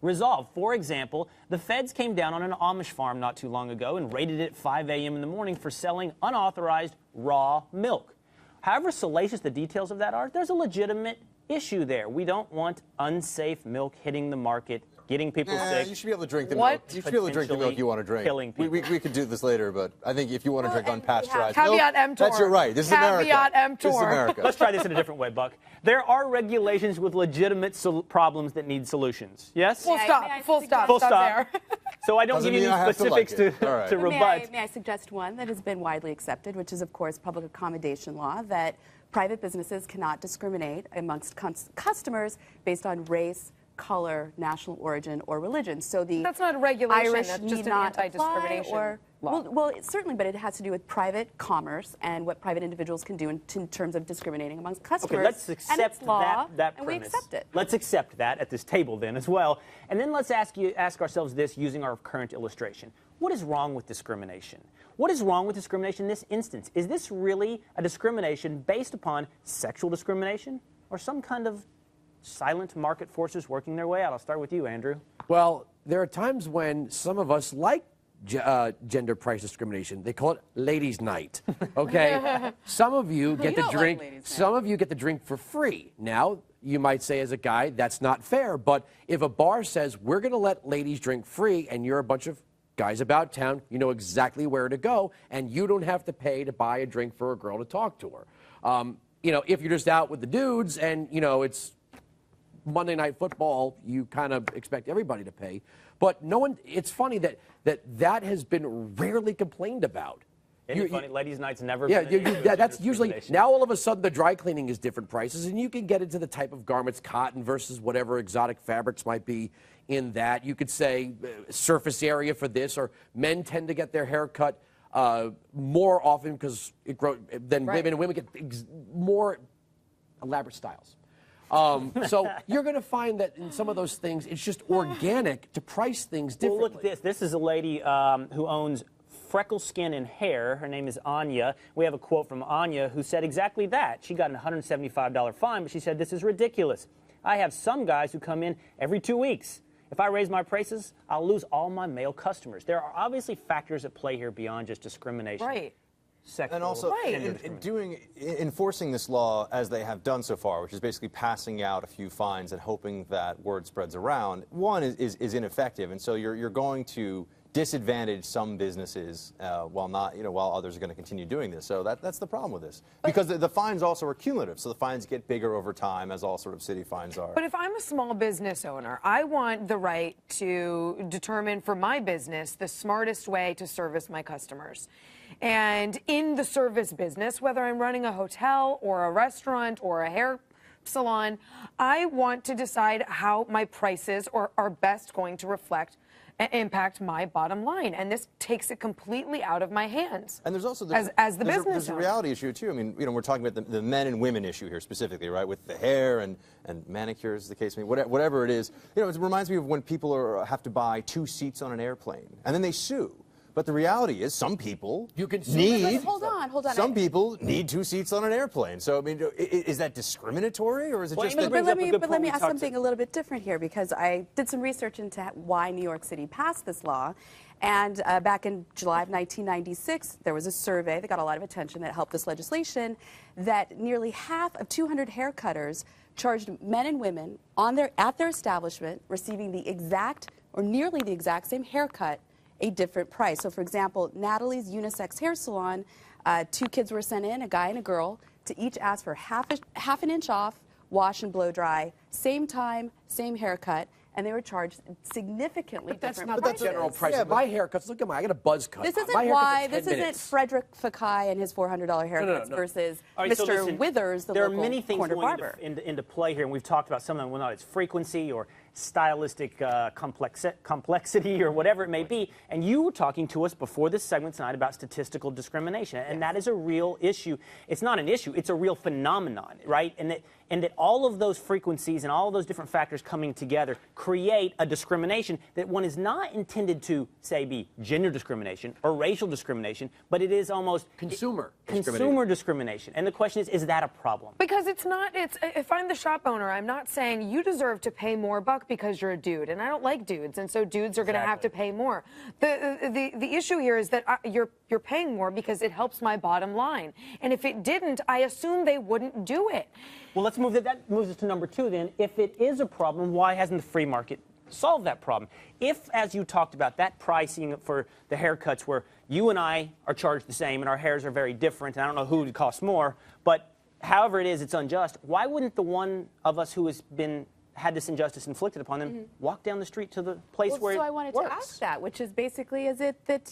resolve. For example, the feds came down on an Amish farm not too long ago and raided it at 5 a.m. in the morning for selling unauthorized raw milk. However salacious the details of that are, there's a legitimate issue there. We don't want unsafe milk hitting the market, getting people sick. You should be able to drink the milk. You should be able to drink the milk you want to drink. Killing people. We could do this later, but I think if you want to drink unpasteurized Caveat milk, emptor. that's your right. This is America. Caveat emptor. This is America. Let's try this in a different way, Buck. There are regulations with legitimate problems that need solutions. Yes? Full stop. Full stop. Full stop. There. So I don't Doesn't give you mean I any have to like specifics it. All right. to rebut. May I suggest one that has been widely accepted, which is, of course, public accommodation law, that private businesses cannot discriminate amongst customers based on race, color, national origin, or religion. So That's not a regulation. Irish That's need just an not anti-discrimination. apply, or law. Well, certainly, but it has to do with private commerce and what private individuals can do in terms of discriminating amongst customers. Okay, let's accept and it's law, that and premise. we accept it. Let's accept that at this table then as well. And then let's ask ourselves this using our current illustration. What is wrong with discrimination? What is wrong with discrimination in this instance? Is this really a discrimination based upon sexual discrimination or some kind of silent market forces working their way out? I'll start with you, Andrew. Well, there are times when some of us like gender price discrimination. They call it ladies' night. Okay, some of you get the drink. Some of you get the drink for free. Now, you might say as a guy, that's not fair. But if a bar says we're going to let ladies drink free, and you're a bunch of guys about town, you know exactly where to go, and you don't have to pay to buy a drink for a girl to talk to her. You know, if you're just out with the dudes and you know it's Monday Night Football, you kind of expect everybody to pay. But no one, it's funny that has been rarely complained about. Isn't it funny? Ladies' night's never Yeah, been an issue of that's usually, discrimination. now all of a sudden the dry cleaning is different prices, and you can get into the type of garments, cotton versus whatever exotic fabrics might be in that. You could say surface area for this, or men tend to get their hair cut more often because it grows than women, and women get more elaborate styles. So you're going to find that in some of those things, it's just organic to price things differently. Well, look at this. This is a lady who owns Freckle Skin and Hair. Her name is Anya. We have a quote from Anya who said exactly that. She got a $175 fine, but she said, "This is ridiculous. I have some guys who come in every 2 weeks. If I raise my prices, I'll lose all my male customers." There are obviously factors at play here beyond just discrimination. Right. Sexual and also, enforcing this law as they have done so far, which is basically passing out a few fines and hoping that word spreads around, one is ineffective, and so you're going to disadvantage some businesses while others are going to continue doing this. So that's the problem with this, because the fines also are cumulative. So the fines get bigger over time, as all sort of city fines are. But if I'm a small business owner, I want the right to determine for my business the smartest way to service my customers. And in the service business, whether I'm running a hotel or a restaurant or a hair salon, I want to decide how my prices are best going to reflect and impact my bottom line. And this takes it completely out of my hands. And there's also as the business there's a reality issue too. I mean, we're talking about the men and women issue here specifically, right? With the hair and manicures, the case may be, whatever it is. It reminds me of when people have to buy 2 seats on an airplane and then they sue. But the reality is, some people need. Hold on. Some people need 2 seats on an airplane. So I mean, is that discriminatory, or is it just? But let me ask something a little bit different here, because I did some research into why New York City passed this law, and back in July of 1996, there was a survey that got a lot of attention that helped this legislation, that nearly half of 200 hair cutters charged men and women at their establishment receiving the exact or nearly the exact same haircut a different price. So, for example, Natalie's unisex hair salon, 2 kids were sent in, a guy and a girl, to each ask for half an inch off, wash and blow dry, same time, same haircut, and they were charged significantly different prices. But that's not the general price. Yeah, my haircuts, look at I got a buzz cut. This isn't Frederick Fakai and his $400 haircuts versus Mr. Withers, the local corner barber. There are many things going into play here, and we've talked about some of them, whether it's frequency or stylistic complexity or whatever it may be. And you were talking to us before this segment tonight about statistical discrimination, and that is a real issue. It's not an issue, it's a real phenomenon, right? And that all of those frequencies and all of those different factors coming together create a discrimination that one is not intended to, say, be gender discrimination or racial discrimination, but it is almost consumer discrimination. And the question is that a problem? Because it's not, if I'm the shop owner, I'm not saying you deserve to pay more buck because you're a dude, and I don't like dudes, and so dudes are going to have to pay more. The issue here is that you're paying more because it helps my bottom line, and if it didn't, I assume they wouldn't do it. Well, that moves us to number 2 then. If it is a problem, why hasn't the free market solved that problem? If, as you talked about, that pricing for the haircuts where you and I are charged the same and our hairs are very different, and I don't know who would cost more, but however it is, it's unjust, why wouldn't the one of us who has had this injustice inflicted upon them walk down the street to the place where it works? So I wanted to ask that, which is basically, is it that,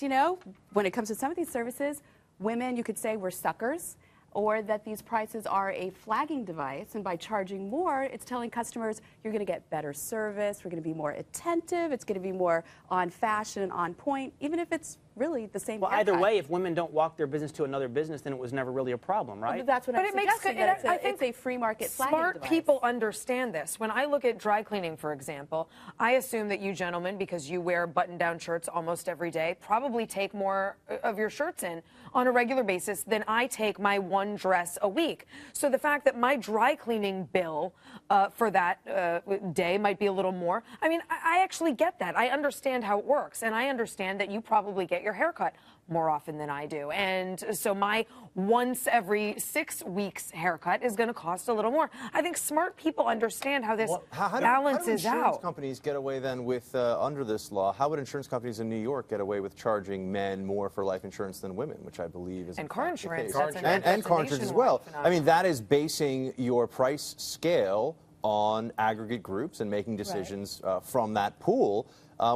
when it comes to some of these services, women, you could say, we're suckers, or that these prices are a flagging device, and by charging more, it's telling customers you're going to get better service, we're going to be more attentive, it's going to be more on fashion and on point, even if it's really the same Well, haircut. either way, if women don't walk their business to another business, then it was never really a problem, right? Well, that's what But I'm it makes suggesting. it, That I think it's a free market flagging smart device. people understand this. When I look at dry cleaning, for example, I assume that you gentlemen, because you wear button-down shirts almost every day, probably take more of your shirts in on a regular basis than I take my one dress a week. So the fact that my dry cleaning bill for that day might be a little more, I mean, I actually get that. I understand how it works, and I understand that you probably get your hair cut more often than I do. And so my once every 6 weeks haircut is going to cost a little more. I think smart people understand how this balances how do insurance out. companies get away then with, under this law, how would insurance companies in New York get away with charging men more for life insurance than women, which I believe is And car insurance. and car insurance as well. I mean, that is basing your price scale on aggregate groups and making decisions from that pool,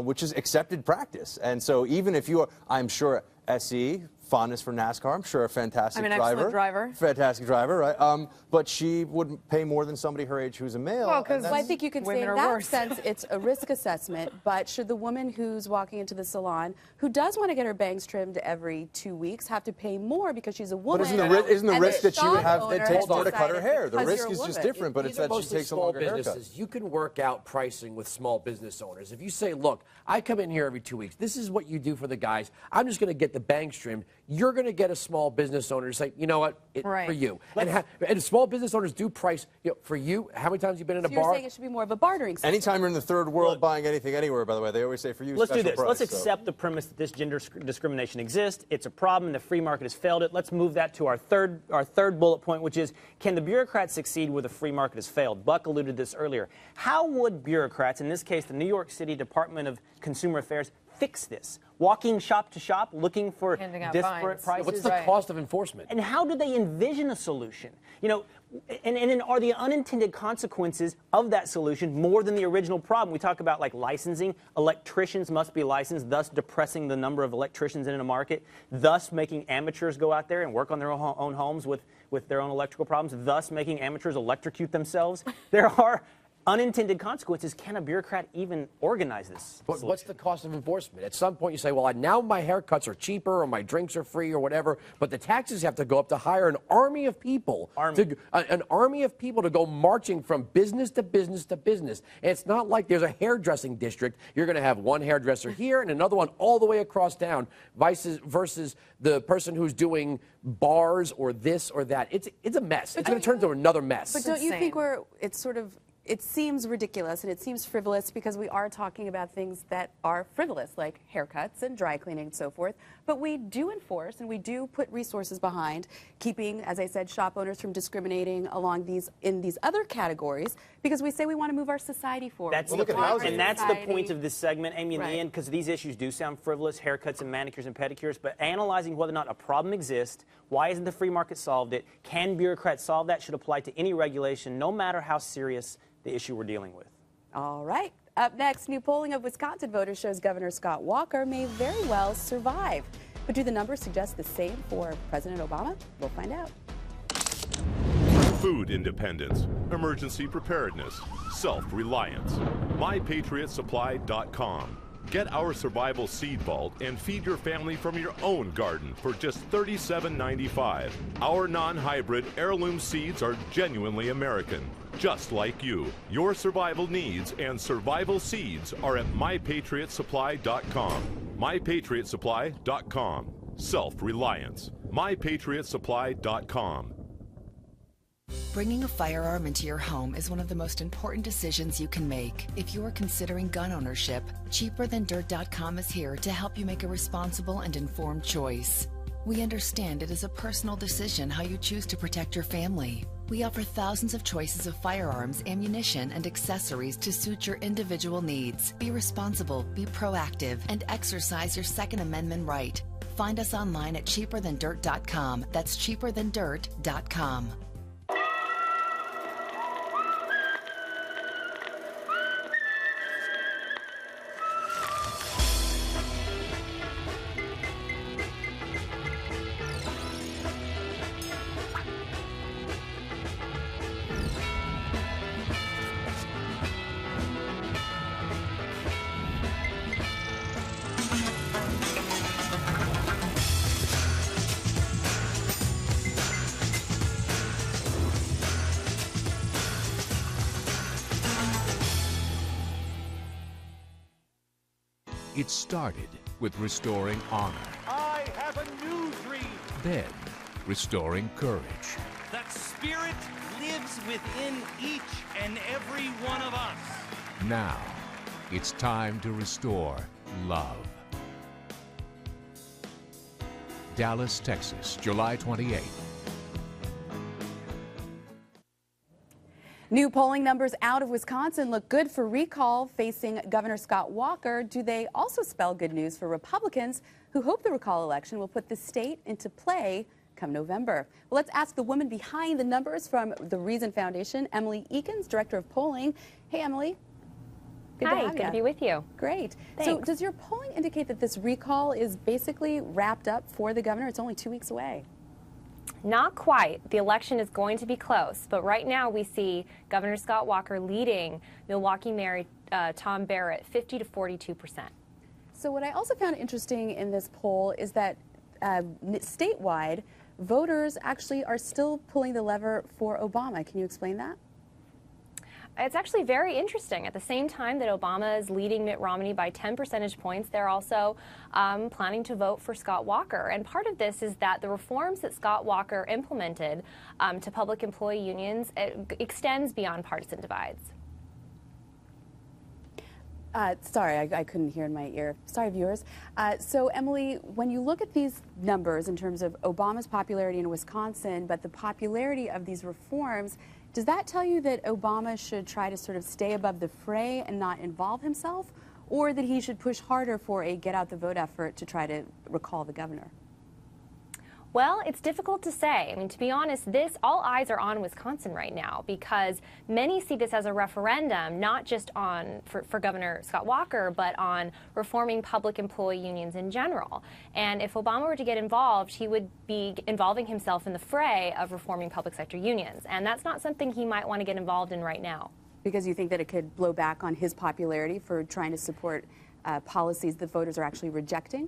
which is accepted practice. And so even if you are, I'm sure, SE, fondness for NASCAR, I'm sure a fantastic driver. Excellent driver. Fantastic driver, right? But she would pay more than somebody her age who's a male. Well, because I think you could say in that sense it's a risk assessment, but should the woman who's walking into the salon, who does want to get her bangs trimmed every 2 weeks, have to pay more because she's a woman? But isn't the risk that she would have, it takes more to cut her decided hair? The because risk you're a is just woman. different, but it's that she Mostly takes a small longer haircut. businesses. You can work out pricing with small business owners. If you say, look, I come in here every 2 weeks. This is what you do for the guys. I'm just going to get the bangs trimmed. You're going to get a small business owner to say, you know what, for you. And small business owners do price, for you. How many times have you been in a So bar? you're saying it should be more of a bartering system. Anytime you're in the third world buying anything anywhere, by the way, they always say for you, Let's do special this. price, Let's so. accept the premise that this gender discrimination exists. It's a problem. The free market has failed it. Let's move that to our third bullet point, which is, can the bureaucrats succeed where the free market has failed? Buck alluded to this earlier. How would bureaucrats, in this case the New York City Department of Consumer Affairs, fix this? Walking shop to shop, looking for disparate prices. What's the cost of enforcement? And how do they envision a solution? You know, and are the unintended consequences of that solution more than the original problem? We talk about like licensing. Electricians must be licensed, thus depressing the number of electricians in a market, thus making amateurs go out there and work on their own homes with their own electrical problems, thus making amateurs electrocute themselves. There are unintended consequences. Can a bureaucrat even organize this? But what's the cost of enforcement? At some point you say, well, now my haircuts are cheaper or my drinks are free or whatever, but the taxes have to go up to hire an army of people. An army of people to go marching from business to business to business. And it's not like there's a hairdressing district. You're going to have one hairdresser here and another one all the way across town versus the person who's doing bars or this or that. It's a mess. It's going to turn into another mess. But don't you think it seems ridiculous and it seems frivolous because we are talking about things that are frivolous, like haircuts and dry cleaning and so forth. But we do enforce and we do put resources behind keeping, as I said, shop owners from discriminating in these other categories because we say we want to move our society forward. That's the point, and that's the point of this segment, Amy, in the end, because these issues do sound frivolous, haircuts and manicures and pedicures, but analyzing whether or not a problem exists, why isn't the free market solved it, can bureaucrats solve that, should apply to any regulation, no matter how serious the issue we're dealing with. All right. Up next, new polling of Wisconsin voters shows Governor Scott Walker may very well survive. But do the numbers suggest the same for President Obama? We'll find out. Food independence, emergency preparedness, self-reliance. MyPatriotSupply.com. Get our survival seed vault and feed your family from your own garden for just $37.95. Our non-hybrid heirloom seeds are genuinely American, just like you. Your survival needs and survival seeds are at MyPatriotSupply.com. MyPatriotSupply.com. Self-reliance. MyPatriotSupply.com. Bringing a firearm into your home is one of the most important decisions you can make. If you are considering gun ownership, CheaperThanDirt.com is here to help you make a responsible and informed choice. We understand it is a personal decision how you choose to protect your family. We offer thousands of choices of firearms, ammunition, and accessories to suit your individual needs. Be responsible, be proactive, and exercise your Second Amendment right. Find us online at CheaperThanDirt.com. That's CheaperThanDirt.com. It started with restoring honor. I have a new dream. Then, restoring courage. That spirit lives within each and every one of us. Now, it's time to restore love. Dallas, Texas, July 28th. New polling numbers out of Wisconsin look good for recall facing Governor Scott Walker. Do they also spell good news for Republicans who hope the recall election will put the state into play come November? Well, let's ask the woman behind the numbers from the Reason Foundation, Emily Eakins, Director of Polling. Hey, Emily. Good to have good to be with you. Great. Thanks. So does your polling indicate that this recall is basically wrapped up for the governor? It's only 2 weeks away. Not quite. The election is going to be close, but right now we see Governor Scott Walker leading Milwaukee Mayor Tom Barrett 50 to 42%. So what I also found interesting in this poll is that statewide, voters actually are still pulling the lever for Obama. Can you explain that? It's actually very interesting. At the same time that Obama is leading Mitt Romney by 10 percentage points, they're also planning to vote for Scott Walker. And part of this is that the reforms that Scott Walker implemented to public employee unions extends beyond partisan divides. Sorry, I couldn't hear in my ear. Sorry, viewers. So, Emily, when you look at these numbers in terms of Obama's popularity in Wisconsin, but the popularity of these reforms, does that tell you that Obama should try to sort of stay above the fray and not involve himself, or that he should push harder for a get-out-the-vote effort to try to recall the governor? Well, it's difficult to say. I mean, to be honest, all eyes are on Wisconsin right now because many see this as a referendum, not just for Governor Scott Walker, but on reforming public employee unions in general. And if Obama were to get involved, he would be involving himself in the fray of reforming public sector unions. And that's not something he might want to get involved in right now. Because you think that it could blow back on his popularity for trying to support policies that voters are actually rejecting?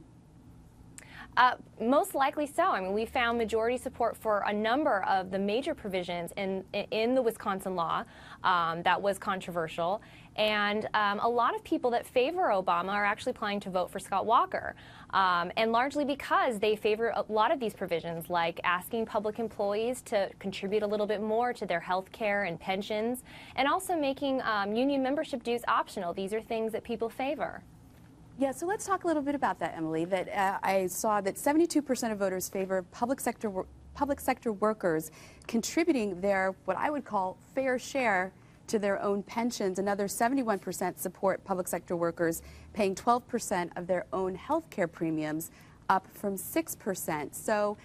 Most likely so. I mean, we found majority support for a number of the major provisions in the Wisconsin law that was controversial. And a lot of people that favor Obama are actually planning to vote for Scott Walker. And largely because they favor a lot of these provisions, like asking public employees to contribute a little bit more to their health care and pensions, and also making union membership dues optional. These are things that people favor. Yeah, so let's talk a little bit about that, Emily. That I saw that 72% of voters favor public sector workers contributing their, what I would call, fair share to their own pensions. Another 71% support public sector workers paying 12% of their own health care premiums, up from 6%. So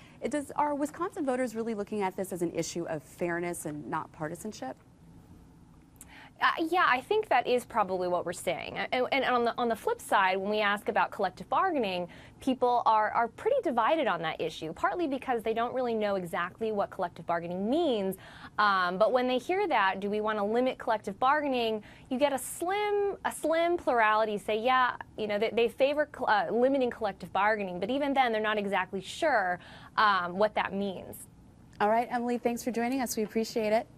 are Wisconsin voters really looking at this as an issue of fairness and not partisanship? Yeah, I think that is probably what we're seeing. And on the flip side, when we ask about collective bargaining, people are pretty divided on that issue, partly because they don't really know exactly what collective bargaining means. But when they hear that, do we want to limit collective bargaining, you get a slim plurality say, yeah, they favor limiting collective bargaining. But even then, they're not exactly sure what that means. All right, Emily, thanks for joining us. We appreciate it.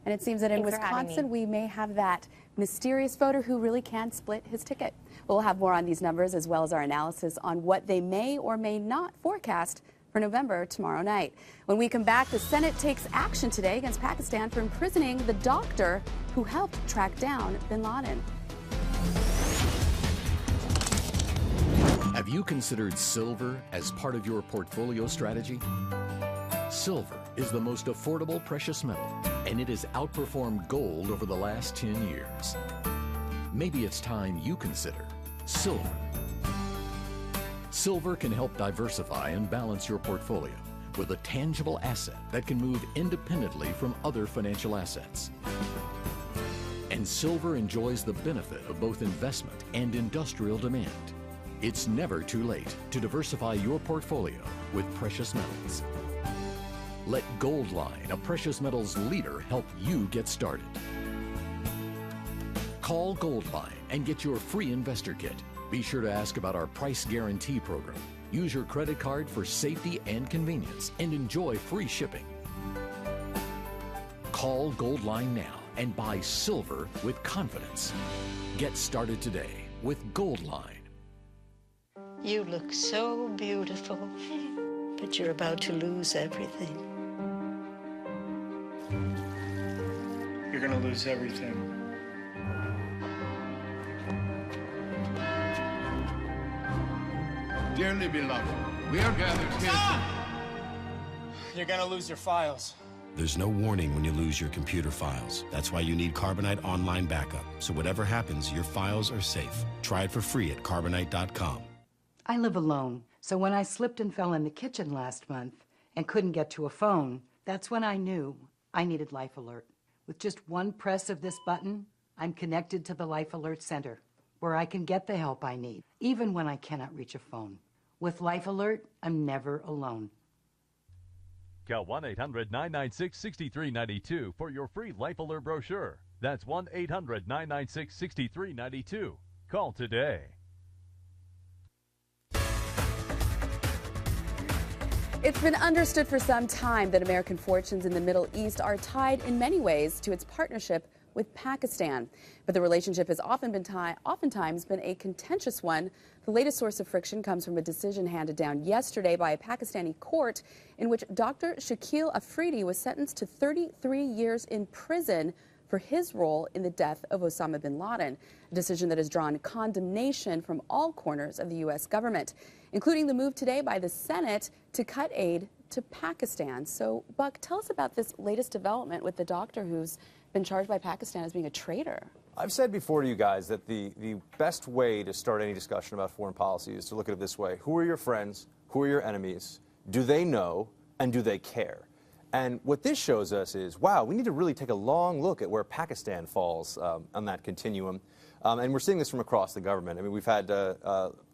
And it seems that in Wisconsin, we may have that mysterious voter who really can split his ticket. We'll have more on these numbers as well as our analysis on what they may or may not forecast for November tomorrow night. When we come back, the Senate takes action today against Pakistan for imprisoning the doctor who helped track down bin Laden. Have you considered silver as part of your portfolio strategy? Silver is the most affordable precious metal, and it has outperformed gold over the last 10 years. Maybe it's time you consider silver. Silver can help diversify and balance your portfolio with a tangible asset that can move independently from other financial assets. And silver enjoys the benefit of both investment and industrial demand. It's never too late to diversify your portfolio with precious metals. Let Goldline, a precious metals leader, help you get started. Call Goldline and get your free investor kit. Be sure to ask about our price guarantee program. Use your credit card for safety and convenience and enjoy free shipping. Call Goldline now and buy silver with confidence. Get started today with Goldline You look so beautiful, but you're about to lose everything. You're gonna lose everything. Dearly beloved, we are gathered here. You're gonna lose your files. There's no warning when you lose your computer files. That's why you need Carbonite Online Backup. So whatever happens, your files are safe. Try it for free at Carbonite.com. I live alone, so when I slipped and fell in the kitchen last month and couldn't get to a phone, that's when I knew I needed Life Alert. With just one press of this button, I'm connected to the Life Alert Center, where I can get the help I need, even when I cannot reach a phone. With Life Alert, I'm never alone. Call 1-800-996-6392 for your free Life Alert brochure. That's 1-800-996-6392. Call today. It's been understood for some time that American fortunes in the Middle East are tied in many ways to its partnership with Pakistan. But the relationship has oftentimes been a contentious one. The latest source of friction comes from a decision handed down yesterday by a Pakistani court in which Dr. Shakil Afridi was sentenced to 33 years in prison for his role in the death of Osama bin Laden, a decision that has drawn condemnation from all corners of the U.S. government, including the move today by the Senate to cut aid to Pakistan. So, Buck, tell us about this latest development with the doctor who's been charged by Pakistan as being a traitor. I've said before to you guys that the best way to start any discussion about foreign policy is to look at it this way. Who are your friends? Who are your enemies? Do they know? And do they care? And what this shows us is, wow, we need to really take a long look at where Pakistan falls on that continuum. And we're seeing this from across the government. I mean, we've had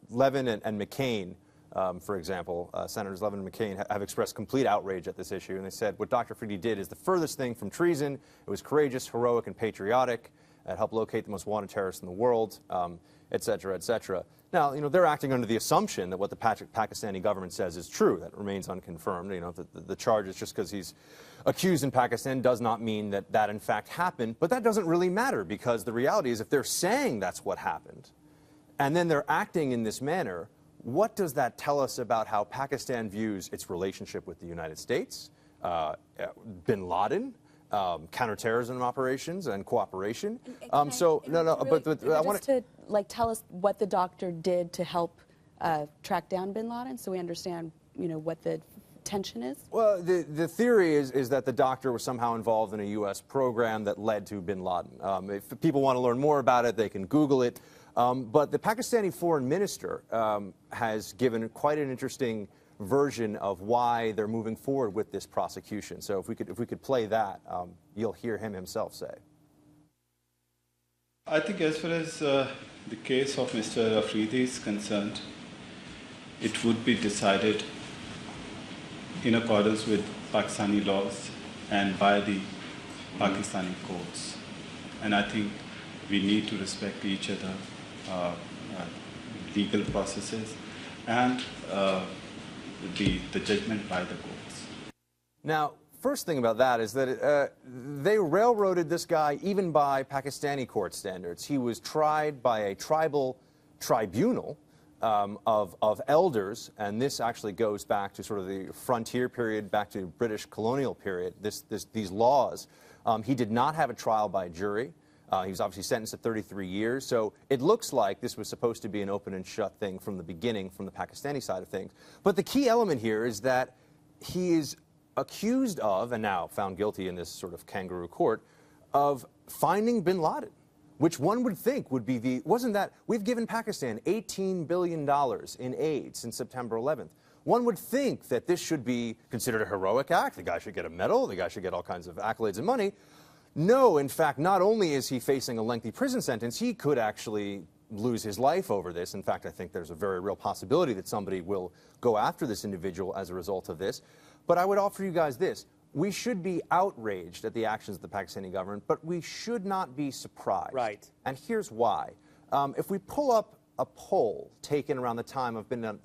Levin and McCain, for example, Senators Levin and McCain have expressed complete outrage at this issue. And they said what Dr. Afridi did is the furthest thing from treason. It was courageous, heroic, and patriotic. It helped locate the most wanted terrorists in the world, et cetera, et cetera. Now, you know, they're acting under the assumption that what the Pakistani government says is true. That remains unconfirmed. You know, the charge is just because he's accused in Pakistan does not mean that that in fact happened. But that doesn't really matter, because the reality is if they're saying that's what happened and then they're acting in this manner, what does that tell us about how Pakistan views its relationship with the United States, bin Laden, counterterrorism operations and cooperation? I want to tell us what the doctor did to help track down bin Laden, so we understand, you know, what the tension is. Well, the theory is that the doctor was somehow involved in a U.S. program that led to bin Laden. If people want to learn more about it, they can Google it. But the Pakistani foreign minister has given quite an interesting version of why they're moving forward with this prosecution. So if we could play that, you'll hear him himself say. I think as far as the case of Mr. Afridi is concerned, it would be decided in accordance with Pakistani laws and by the Pakistani courts. And I think we need to respect each other, legal processes, and the judgment by the courts. Now, first thing about that is that they railroaded this guy even by Pakistani court standards. He was tried by a tribal tribunal of elders, and this actually goes back to sort of the frontier period, back to British colonial period, these laws. He did not have a trial by jury. He was obviously sentenced to 33 years, so it looks like this was supposed to be an open and shut thing from the beginning, from the Pakistani side of things. But the key element here is that he is accused of, and now found guilty in this sort of kangaroo court, of finding bin Laden, which one would think would be the, we've given Pakistan $18 billion in aid since September 11th. One would think that this should be considered a heroic act. The guy should get a medal. The guy should get all kinds of accolades and money. No, in fact, not only is he facing a lengthy prison sentence, he could actually lose his life over this. In fact, I think there's a very real possibility that somebody will go after this individual as a result of this. But I would offer you guys this. We should be outraged at the actions of the Pakistani government, but we should not be surprised. Right. And here's why. If we pull up a poll taken around the time of bin Laden,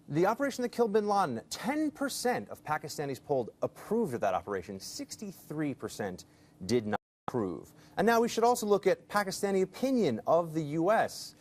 the operation that killed bin Laden, 10% of Pakistanis polled approved of that operation, 63% did not approve. And now we should also look at Pakistani opinion of the U.S.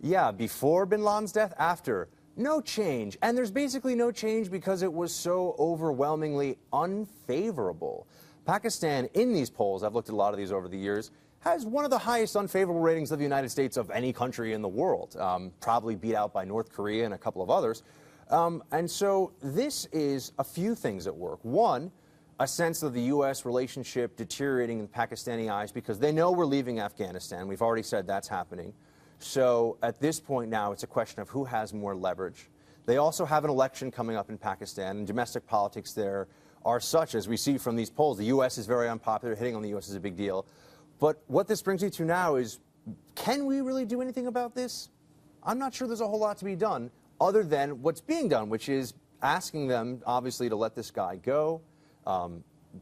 Yeah, before bin Laden's death, after. No change. And there's basically no change because it was so overwhelmingly unfavorable. Pakistan, in these polls, I've looked at a lot of these over the years, has one of the highest unfavorable ratings of the United States of any country in the world, probably beat out by North Korea and a couple of others. And so this is a few things at work. One, a sense of the U.S. relationship deteriorating in Pakistani eyes because they know we're leaving Afghanistan. We've already said that's happening. So at this point now, it's a question of who has more leverage. They also have an election coming up in Pakistan, and domestic politics there are such, as we see from these polls. The U.S. is very unpopular. Hitting on the U.S. is a big deal. But what this brings me to now is, can we really do anything about this? I'm not sure there's a whole lot to be done other than what's being done, which is asking them, obviously, to let this guy go,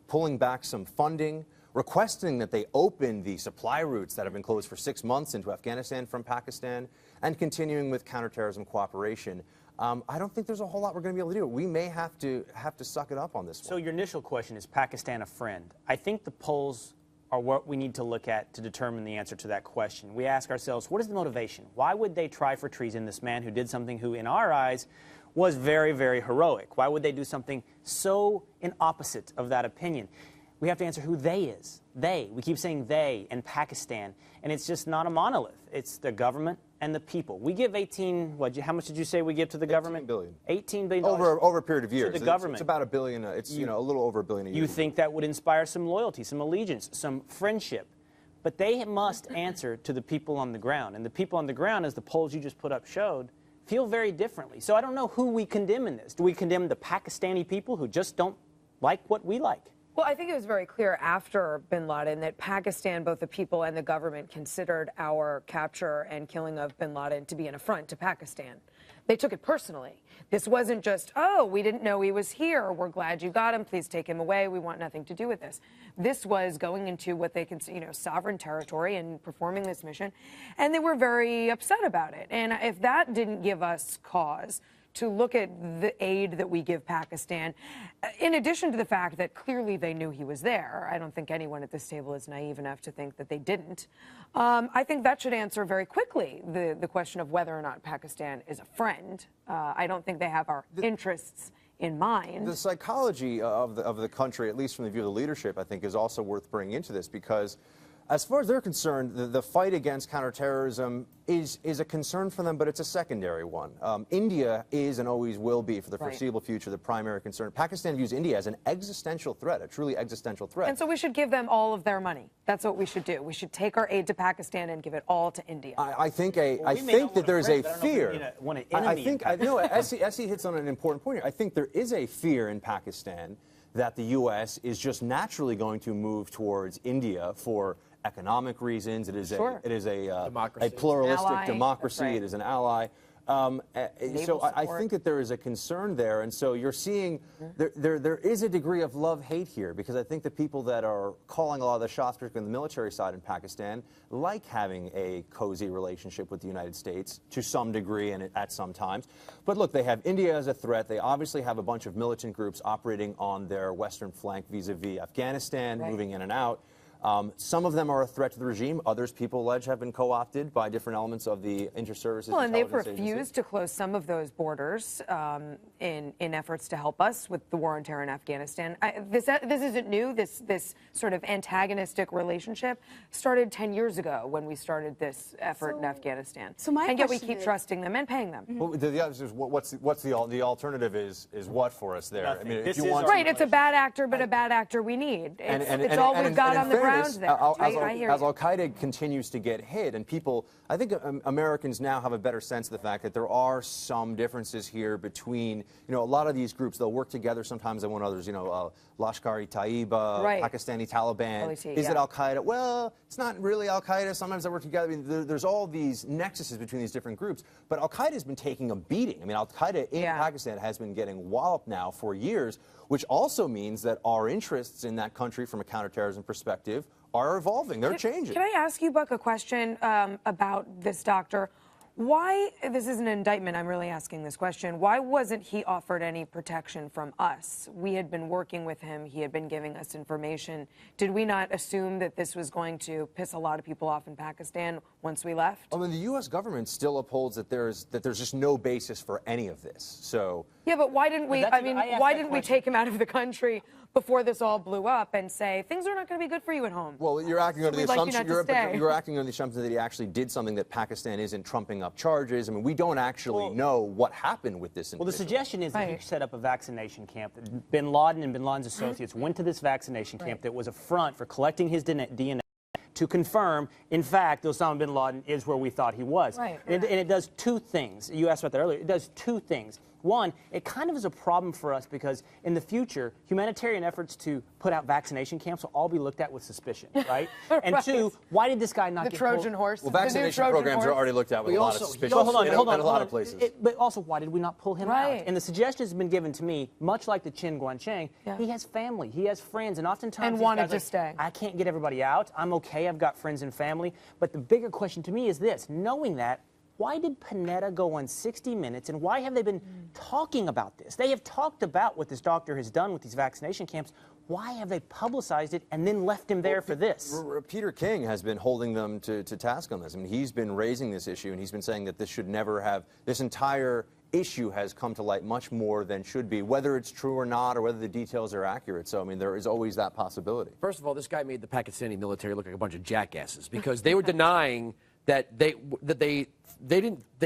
pulling back some funding, requesting that they open the supply routes that have been closed for 6 months into Afghanistan from Pakistan, and continuing with counterterrorism cooperation. I don't think there's a whole lot we're going to be able to do. We may have to suck it up on this one. So your initial question, is Pakistan a friend? I think the polls are what we need to look at to determine the answer to that question. We ask ourselves, what is the motivation? Why would they try for treason this man who did something who, in our eyes, was very, very heroic? Why would they do something so in opposite of that opinion? We have to answer who they is. They. We keep saying they and Pakistan, and it's just not a monolith. It's the government and the people. We give how much did you say we give to the government? 18 billion. $18 billion. Over a period of years. To the government. It's about $1 billion. It's a little over $1 billion a year. You think that would inspire some loyalty, some allegiance, some friendship. But they must answer to the people on the ground. And the people on the ground, as the polls you just put up showed, feel very differently. So I don't know who we condemn in this. Do we condemn the Pakistani people who just don't like what we like? Well, I think it was very clear after bin Laden that Pakistan, both the people and the government, considered our capture and killing of bin Laden to be an affront to Pakistan. They took it personally. This wasn't just, oh, we didn't know he was here. We're glad you got him. Please take him away. We want nothing to do with this. This was going into what they consider, sovereign territory and performing this mission. And they were very upset about it. And if that didn't give us cause to look at the aid that we give Pakistan, in addition to the fact that clearly they knew he was there. I don't think anyone at this table is naive enough to think that they didn't. I think that should answer very quickly the question of whether or not Pakistan is a friend. I don't think they have our interests in mind. The psychology of the country, at least from the view of the leadership, I think is also worth bringing into this because as far as they're concerned, the fight against counterterrorism is a concern for them, but it's a secondary one. India is and always will be, for the foreseeable future, the primary concern. Pakistan views India as an existential threat, a truly existential threat. And so we should give them all of their money. That's what we should do. We should take our aid to Pakistan and give it all to India. I think that there's a fear. Essie hits on an important point here. I think there is a fear in Pakistan that the U.S. is just naturally going to move towards India for economic reasons. It is a pluralistic democracy. It is an ally. So I think that there is a concern there, and so you're seeing there is a degree of love-hate here, because I think the people that are calling a lot of the shots, particularly on the military side in Pakistan, like having a cozy relationship with the United States to some degree and at some times. But look, they have India as a threat. They obviously have a bunch of militant groups operating on their western flank vis-a-vis Afghanistan, moving in and out. Some of them are a threat to the regime. Others, people allege, have been co-opted by different elements of the inter-services. Well, and they've refused to close some of those borders in efforts to help us with the war on terror in Afghanistan. This isn't new. This sort of antagonistic relationship started 10 years ago when we started this effort in Afghanistan. And yet we keep trusting them and paying them. Well, what's the alternative is what for us there? Nothing. I mean, if you want it's a bad actor, but a bad actor we need. It's all we've got on the ground there. As Al-Qaeda continues to get hit, and people, I think Americans now have a better sense of the fact that there are some differences here between, a lot of these groups, they'll work together, sometimes they want others, Lashkar-e-Taiba, Pakistani Taliban. Is it Al-Qaeda? Well, it's not really Al-Qaeda. Sometimes they work together. I mean, there's all these nexuses between these different groups. But Al-Qaeda has been taking a beating. I mean, Al-Qaeda in Pakistan has been getting walloped now for years, which also means that our interests in that country from a counterterrorism perspective are evolving. They're changing. Can I ask you, Buck, a question about this doctor? Why, this is an indictment, I'm really asking this question, why wasn't he offered any protection from us? We had been working with him, he had been giving us information. Did we not assume that this was going to piss a lot of people off in Pakistan? once we left. I mean, the U.S. government still upholds that there's just no basis for any of this. So yeah, but why didn't we? I mean, why didn't we take him out of the country before this all blew up and say things are not going to be good for you at home? Well, you're acting under the assumption you're acting on the assumption that he actually did something that Pakistan isn't trumping up charges. I mean, we don't actually know what happened with this individual. Well, the suggestion is that he set up a vaccination camp. That Bin Laden and Bin Laden's associates went to this vaccination camp that was a front for collecting his DNA to confirm, in fact, Osama bin Laden is where we thought he was. Right. And it does two things. You asked about that earlier. It does two things. One, it kind of is a problem for us because in the future, humanitarian efforts to put out vaccination camps will all be looked at with suspicion, right? And two, why did this guy not the get Trojan horse? Well, vaccination programs are already looked at with a lot of suspicion. Hold on, in a lot of places. But also, why did we not pull him out? And the suggestion has been given to me, much like the Chen Guangcheng, he has family, he has friends, and oftentimes and wanted to stay. I can't get everybody out. I'm okay. I've got friends and family. But the bigger question to me is this: knowing that, why did Panetta go on 60 Minutes, and why have they been talking about this? They have talked about what this doctor has done with these vaccination camps. Why have they publicized it and then left him there for this? Peter King has been holding them to task on this. I mean, he's been raising this issue, and he's been saying that this should never have, this entire issue has come to light much more than should be, whether it's true or not, or whether the details are accurate. So, I mean, there is always that possibility. First of all, this guy made the Pakistani military look like a bunch of jackasses because they were denying that they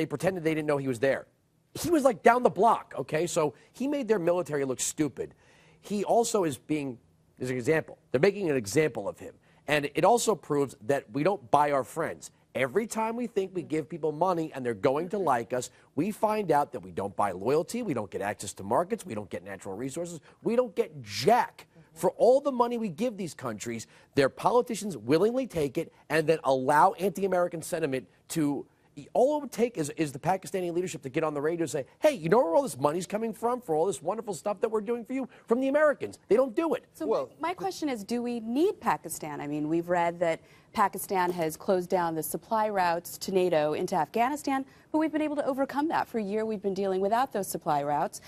pretended they didn't know he was there. He was like down the block, okay? So he made their military look stupid. He also is an example. They're making an example of him. And it also proves that we don't buy our friends. Every time we think we give people money and they're going to like us, we find out that we don't buy loyalty, we don't get access to markets, we don't get natural resources, we don't get jack. For all the money we give these countries, their politicians willingly take it and then allow anti-American sentiment to... All it would take is the Pakistani leadership to get on the radio and say, hey, you know where all this money's coming from for all this wonderful stuff that we're doing for you? From the Americans. They don't do it. So my question is, do we need Pakistan? I mean, we've read that Pakistan has closed down the supply routes to NATO into Afghanistan, but we've been able to overcome that. For a year, we've been dealing without those supply routes.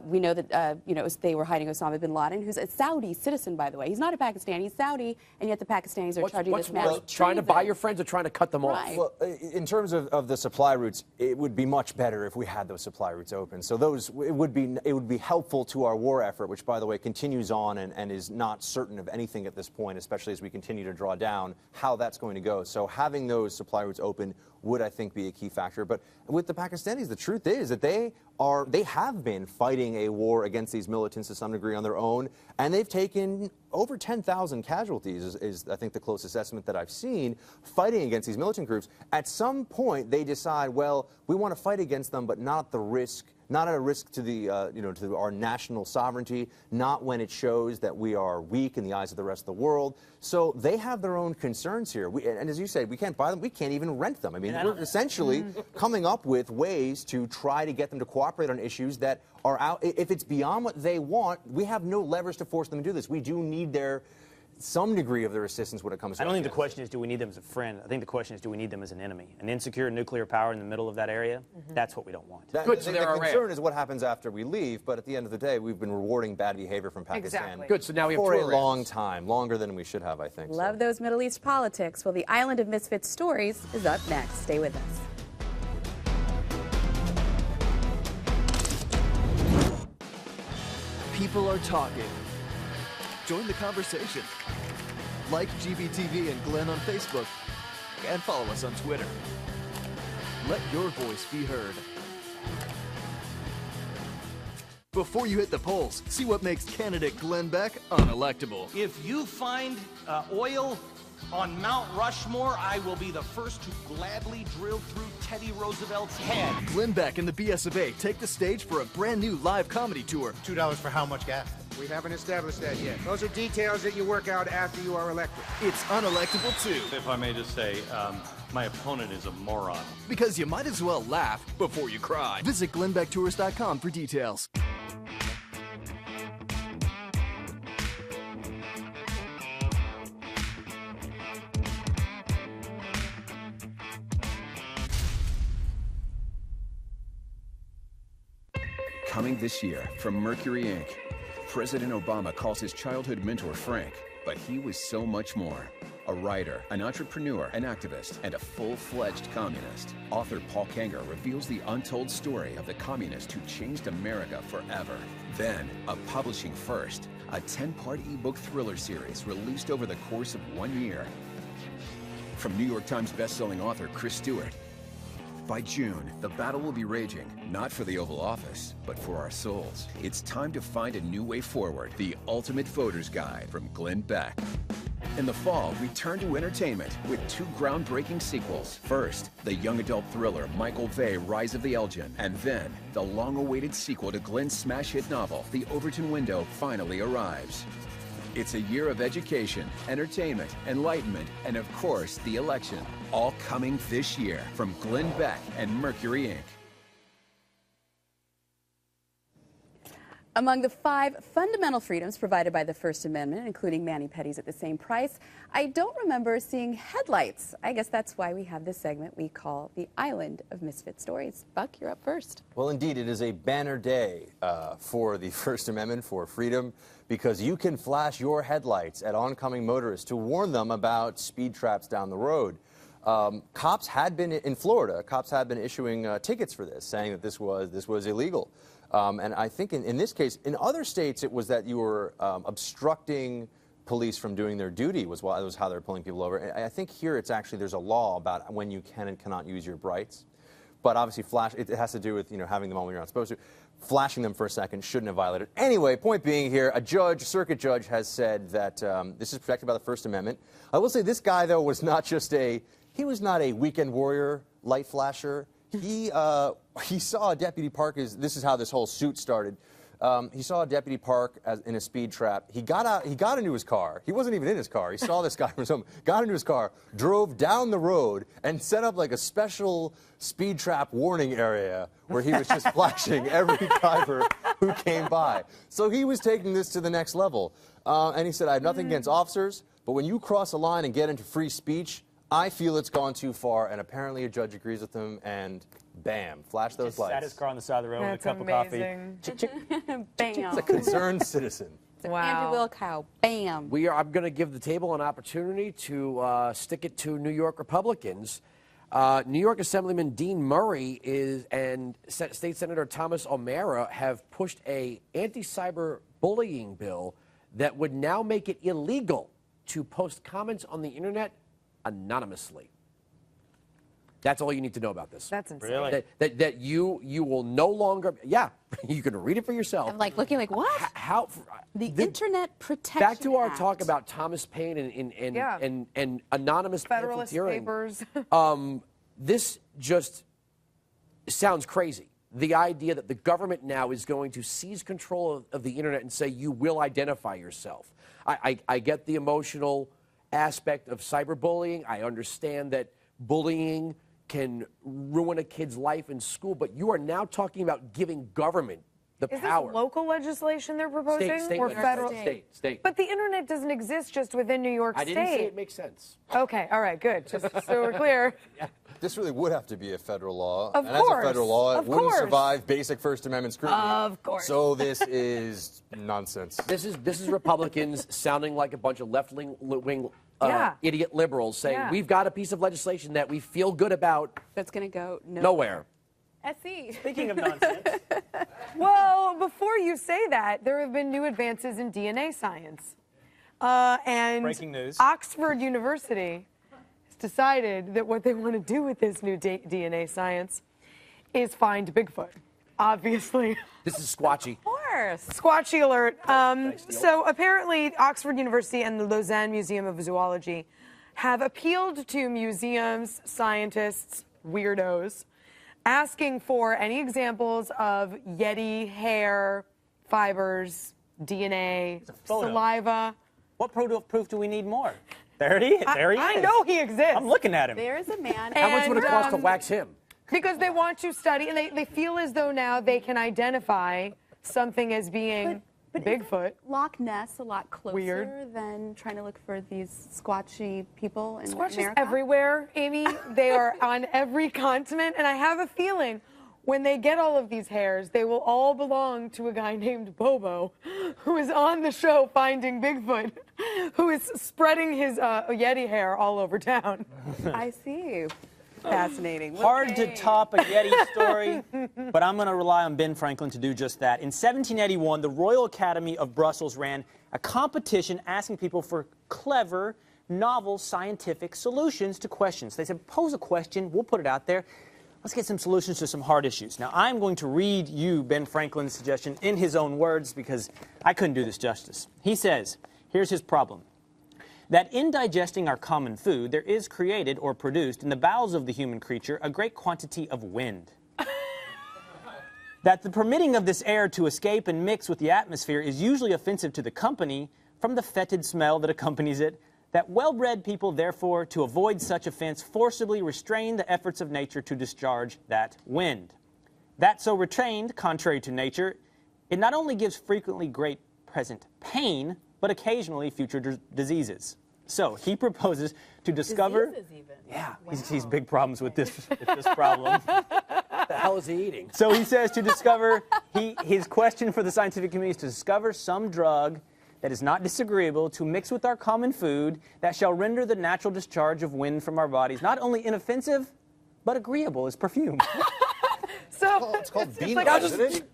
We know that, they were hiding Osama bin Laden, who's a Saudi citizen, by the way. He's not a Pakistani, he's Saudi, and yet the Pakistanis are charging this man. Trying to buy your friends or trying to cut them off? Well, in terms of the supply routes, it would be much better if we had those supply routes open. So it would be helpful to our war effort, which, by the way, continues on and is not certain of anything at this point, especially as we continue to draw down how that's going to go. So having those supply routes open would, I think, be a key factor. But with the Pakistanis, the truth is that they have been fighting a war against these militants to some degree on their own, and they've taken over 10,000 casualties, is I think the closest estimate that I've seen, fighting against these militant groups. At some point, they decide, well, we want to fight against them, but not at a risk to the to our national sovereignty, not when it shows that we are weak in the eyes of the rest of the world. So they have their own concerns here. And as you say, we can't buy them. We can't even rent them. I mean, we're essentially coming up with ways to try to get them to cooperate on issues that are out. If it's beyond what they want, we have no leverage to force them to do this. We do need some degree of their assistance when it comes to I don't think the question is, do we need them as a friend? I think the question is, do we need them as an enemy? An insecure nuclear power in the middle of that area? That's what we don't want. The concern is what happens after we leave, but at the end of the day, we've been rewarding bad behavior from Pakistan so now we have for a long time, longer than we should have, I think. Love those Middle East politics. Well, the Island of Misfits Stories is up next. Stay with us. People are talking. Join the conversation. Like GBTV and Glenn on Facebook, and follow us on Twitter. Let your voice be heard. Before you hit the polls, see what makes candidate Glenn Beck unelectable. If you find oil on Mount Rushmore, I will be the first to gladly drill through Teddy Roosevelt's head. Glenn Beck and the BS of A take the stage for a brand new live comedy tour. $2 for how much gas? We haven't established that yet. Those are details that you work out after you are elected. It's unelectable too. If I may just say, my opponent is a moron. Because you might as well laugh before you cry. Visit GlennBeckTours.com for details. Coming this year from Mercury Inc., President Obama calls his childhood mentor Frank, but he was so much more. a writer, an entrepreneur, an activist, and a full-fledged communist. Author Paul Kanger reveals the untold story of the communist who changed America forever. Then, a publishing first, a 10-part ebook thriller series released over the course of 1 year. From New York Times bestselling author Chris Stewart. By June, the battle will be raging, not for the Oval Office, but for our souls. It's time to find a new way forward. The Ultimate Voter's Guide from Glenn Beck. In the fall, we turn to entertainment with 2 groundbreaking sequels. First, the young adult thriller Michael Vey, Rise of the Elgin. And then, the long-awaited sequel to Glenn's smash hit novel, The Overton Window, finally arrives. It's a year of education, entertainment, enlightenment, and of course, the election. All coming this year from Glenn Beck and Mercury Inc. Among the 5 fundamental freedoms provided by the First Amendment, including mani-pedis at the same price, I don't remember seeing headlights. I guess that's why we have this segment we call the Island of Misfit Stories. Buck, you're up first. Well, indeed, it is a banner day for the First Amendment, for freedom, because you can flash your headlights at oncoming motorists to warn them about speed traps down the road. Cops had been, in Florida, cops had been issuing tickets for this, saying that this was illegal. And I think in this case, in other states, it was that you were obstructing police from doing their duty was how they were pulling people over. And I think here it's actually, there's a law about when you can and cannot use your brights. But obviously, it has to do with, having them on when you're not supposed to. Flashing them for a second shouldn't have violated. Anyway, point being here, a circuit judge has said that this is protected by the First Amendment. I will say this guy, though, was not he was not a weekend warrior light flasher. He saw a deputy park. This is how this whole suit started. He saw a deputy park in a speed trap. He got into his car. He wasn't even in his car. He saw this guy from his home, got into his car, drove down the road, and set up like a special speed trap warning area where he was just flashing every driver who came by. So he was taking this to the next level. And he said, I have nothing against officers, but when you cross a line and get into free speech, I feel it's gone too far, and apparently a judge agrees with him, and bam, flash those lights. Sat his car on the side of the road with a cup of coffee. Bam. It's a concerned citizen. Wow. Andrew Wilkow, bam. I'm going to give the table an opportunity to stick it to New York Republicans. New York Assemblyman Dean Murray and State Senator Thomas O'Mara have pushed a anti-cyber bullying bill that would now make it illegal to post comments on the internet anonymously. That's all you need to know about this. That's insane. Really? That you will no longer, you can read it for yourself. I'm looking like, what? How the Internet Protection Back to our Act. talk about Thomas Paine and anonymous Federalist pamphleteering. Papers. This just sounds crazy. The idea that the government now is going to seize control of the internet and say you will identify yourself. I get the emotional aspect of cyberbullying. I understand that bullying can ruin a kid's life in school, but you are now talking about giving government the power. Is this local legislation they're proposing? State, or federal? State. But the internet doesn't exist just within New York State. I didn't say it makes sense. Okay, all right, good. Just so we're clear. This really would have to be a federal law. Of and course. as a federal law, it wouldn't course. survive basic First Amendment scrutiny. Of course. So this is nonsense. This is Republicans sounding like a bunch of left-wing idiot liberals saying, we've got a piece of legislation that we feel good about. That's going to go nowhere. SE. Speaking of nonsense. Well, before you say that, there have been new advances in DNA science. And breaking news. Oxford University has decided that what they want to do with this new DNA science is find Bigfoot. Obviously. This is squatchy. Of course. Squatchy alert. So apparently Oxford University and the Lausanne Museum of Zoology have appealed to museums, scientists, weirdos, asking for any examples of Yeti hair, fibers, DNA, saliva. What proof do we need more? There he is. There he is. I know he exists. I'm looking at him. There is a man. How much would it cost to wax him? Because they want to study, and they feel as though now they can identify something as being but Bigfoot. Isn't Loch Ness a lot closer Weird. than trying to look for these squatchy people in Squatches America? everywhere, Amy. They are on every continent, and I have a feeling when they get all of these hairs, they will all belong to a guy named Bobo, who is on the show Finding Bigfoot who is spreading his Yeti hair all over town. I see. Fascinating. Hard to top a Yeti story, but I'm going to rely on Ben Franklin to do just that. In 1781, the Royal Academy of Brussels ran a competition asking people for clever, novel, scientific solutions to questions. They said, pose a question, we'll put it out there. Let's get some solutions to some hard issues. Now, I'm going to read you Ben Franklin's suggestion in his own words because I couldn't do this justice. He says, here's his problem. That in digesting our common food, there is created or produced in the bowels of the human creature a great quantity of wind. That the permitting of this air to escape and mix with the atmosphere is usually offensive to the company from the fetid smell that accompanies it. That well-bred people, therefore, to avoid such offense, forcibly restrain the efforts of nature to discharge that wind. That so restrained, contrary to nature, it not only gives frequently great present pain, but occasionally future diseases. So he proposes to discover. Diseases even. Yeah, Wow. he sees big problems with this problem. What the hell is he eating? So he says to discover. His question for the scientific community is to discover some drug that is not disagreeable to mix with our common food that shall render the natural discharge of wind from our bodies not only inoffensive, but agreeable as perfume. So it's called Beano, like, isn't it?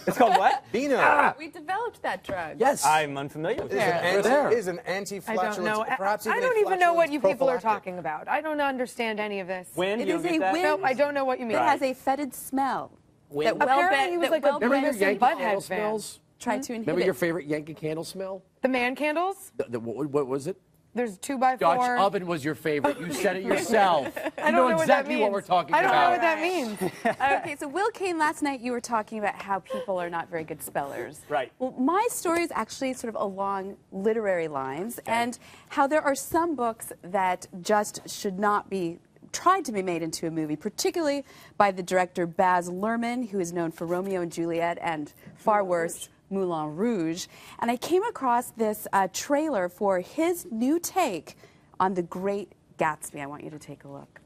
It's called what? Beano. We developed that drug. Yes. I'm unfamiliar with It it. is an anti-flatulence. I don't know. Perhaps I even don't a even know what you flatulence people are prophylactic. talking about. I don't understand any of this. Wind? It You is don't a get that? wind. Nope, I don't know what you mean. It has a fetid smell. Wind. Apparently he was like a Remember your Beavis and Yankee Butthead Candle fan. smells? Tried to inhibit. Remember your favorite Yankee Candle smell? The man candles? What was it? There's 2x4. Dutch oven was your favorite. You said it yourself. I you don't know know what that exactly what means. we're talking I don't about. know what that means. Okay, so Will Kane, last night you were talking about how people are not very good spellers. Right. Well, my story is actually sort of along literary lines, and how there are some books that just should not be tried to be made into a movie, particularly by the director Baz Luhrmann, who is known for Romeo and Juliet and, far worse, Moulin Rouge. And I came across this trailer for his new take on The Great Gatsby. I want you to take a look.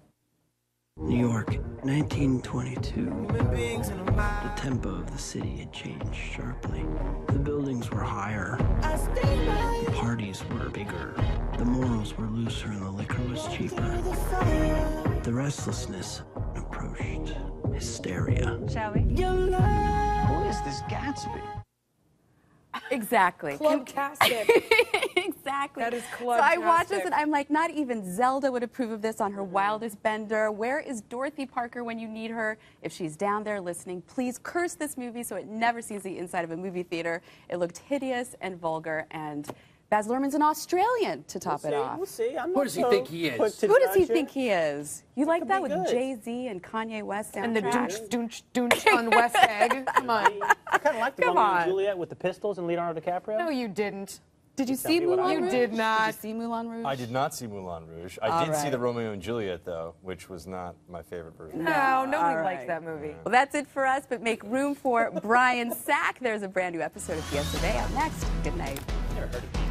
New York, 1922. The tempo of the city had changed sharply. The buildings were higher. The parties were bigger. The morals were looser and the liquor was cheaper. The restlessness approached hysteria. Shall we? Who is this Gatsby? Exactly. Clubtastic. Exactly. That is So I watch this clubtastic. and I'm like, not even Zelda would approve of this on her wildest bender. Where is Dorothy Parker when you need her? If she's down there listening, please curse this movie so it never sees the inside of a movie theater. It looked hideous and vulgar, and Baz Luhrmann's an Australian to top it off. We'll see. I'm Who not does he so think he is? quick to Who does he judge think it. he is? You like could that be with good. Jay-Z and Kanye West soundtrack? And the doonch on West Egg. Come on. I kind of like the Come Romeo and on. Juliet with the pistols and Leonardo DiCaprio. No, you didn't. Did you Tell see me what I Moulin want. Rouge? You did not. Did you see Moulin Rouge? I did not see Moulin Rouge. I All did see right. the Romeo and Juliet, though, which was not my favorite version. No, nobody All likes right. that movie. Well, that's it for us, but make room for Brian Sack. There's a brand new episode of Yesterday up next. Good night. Never heard of it.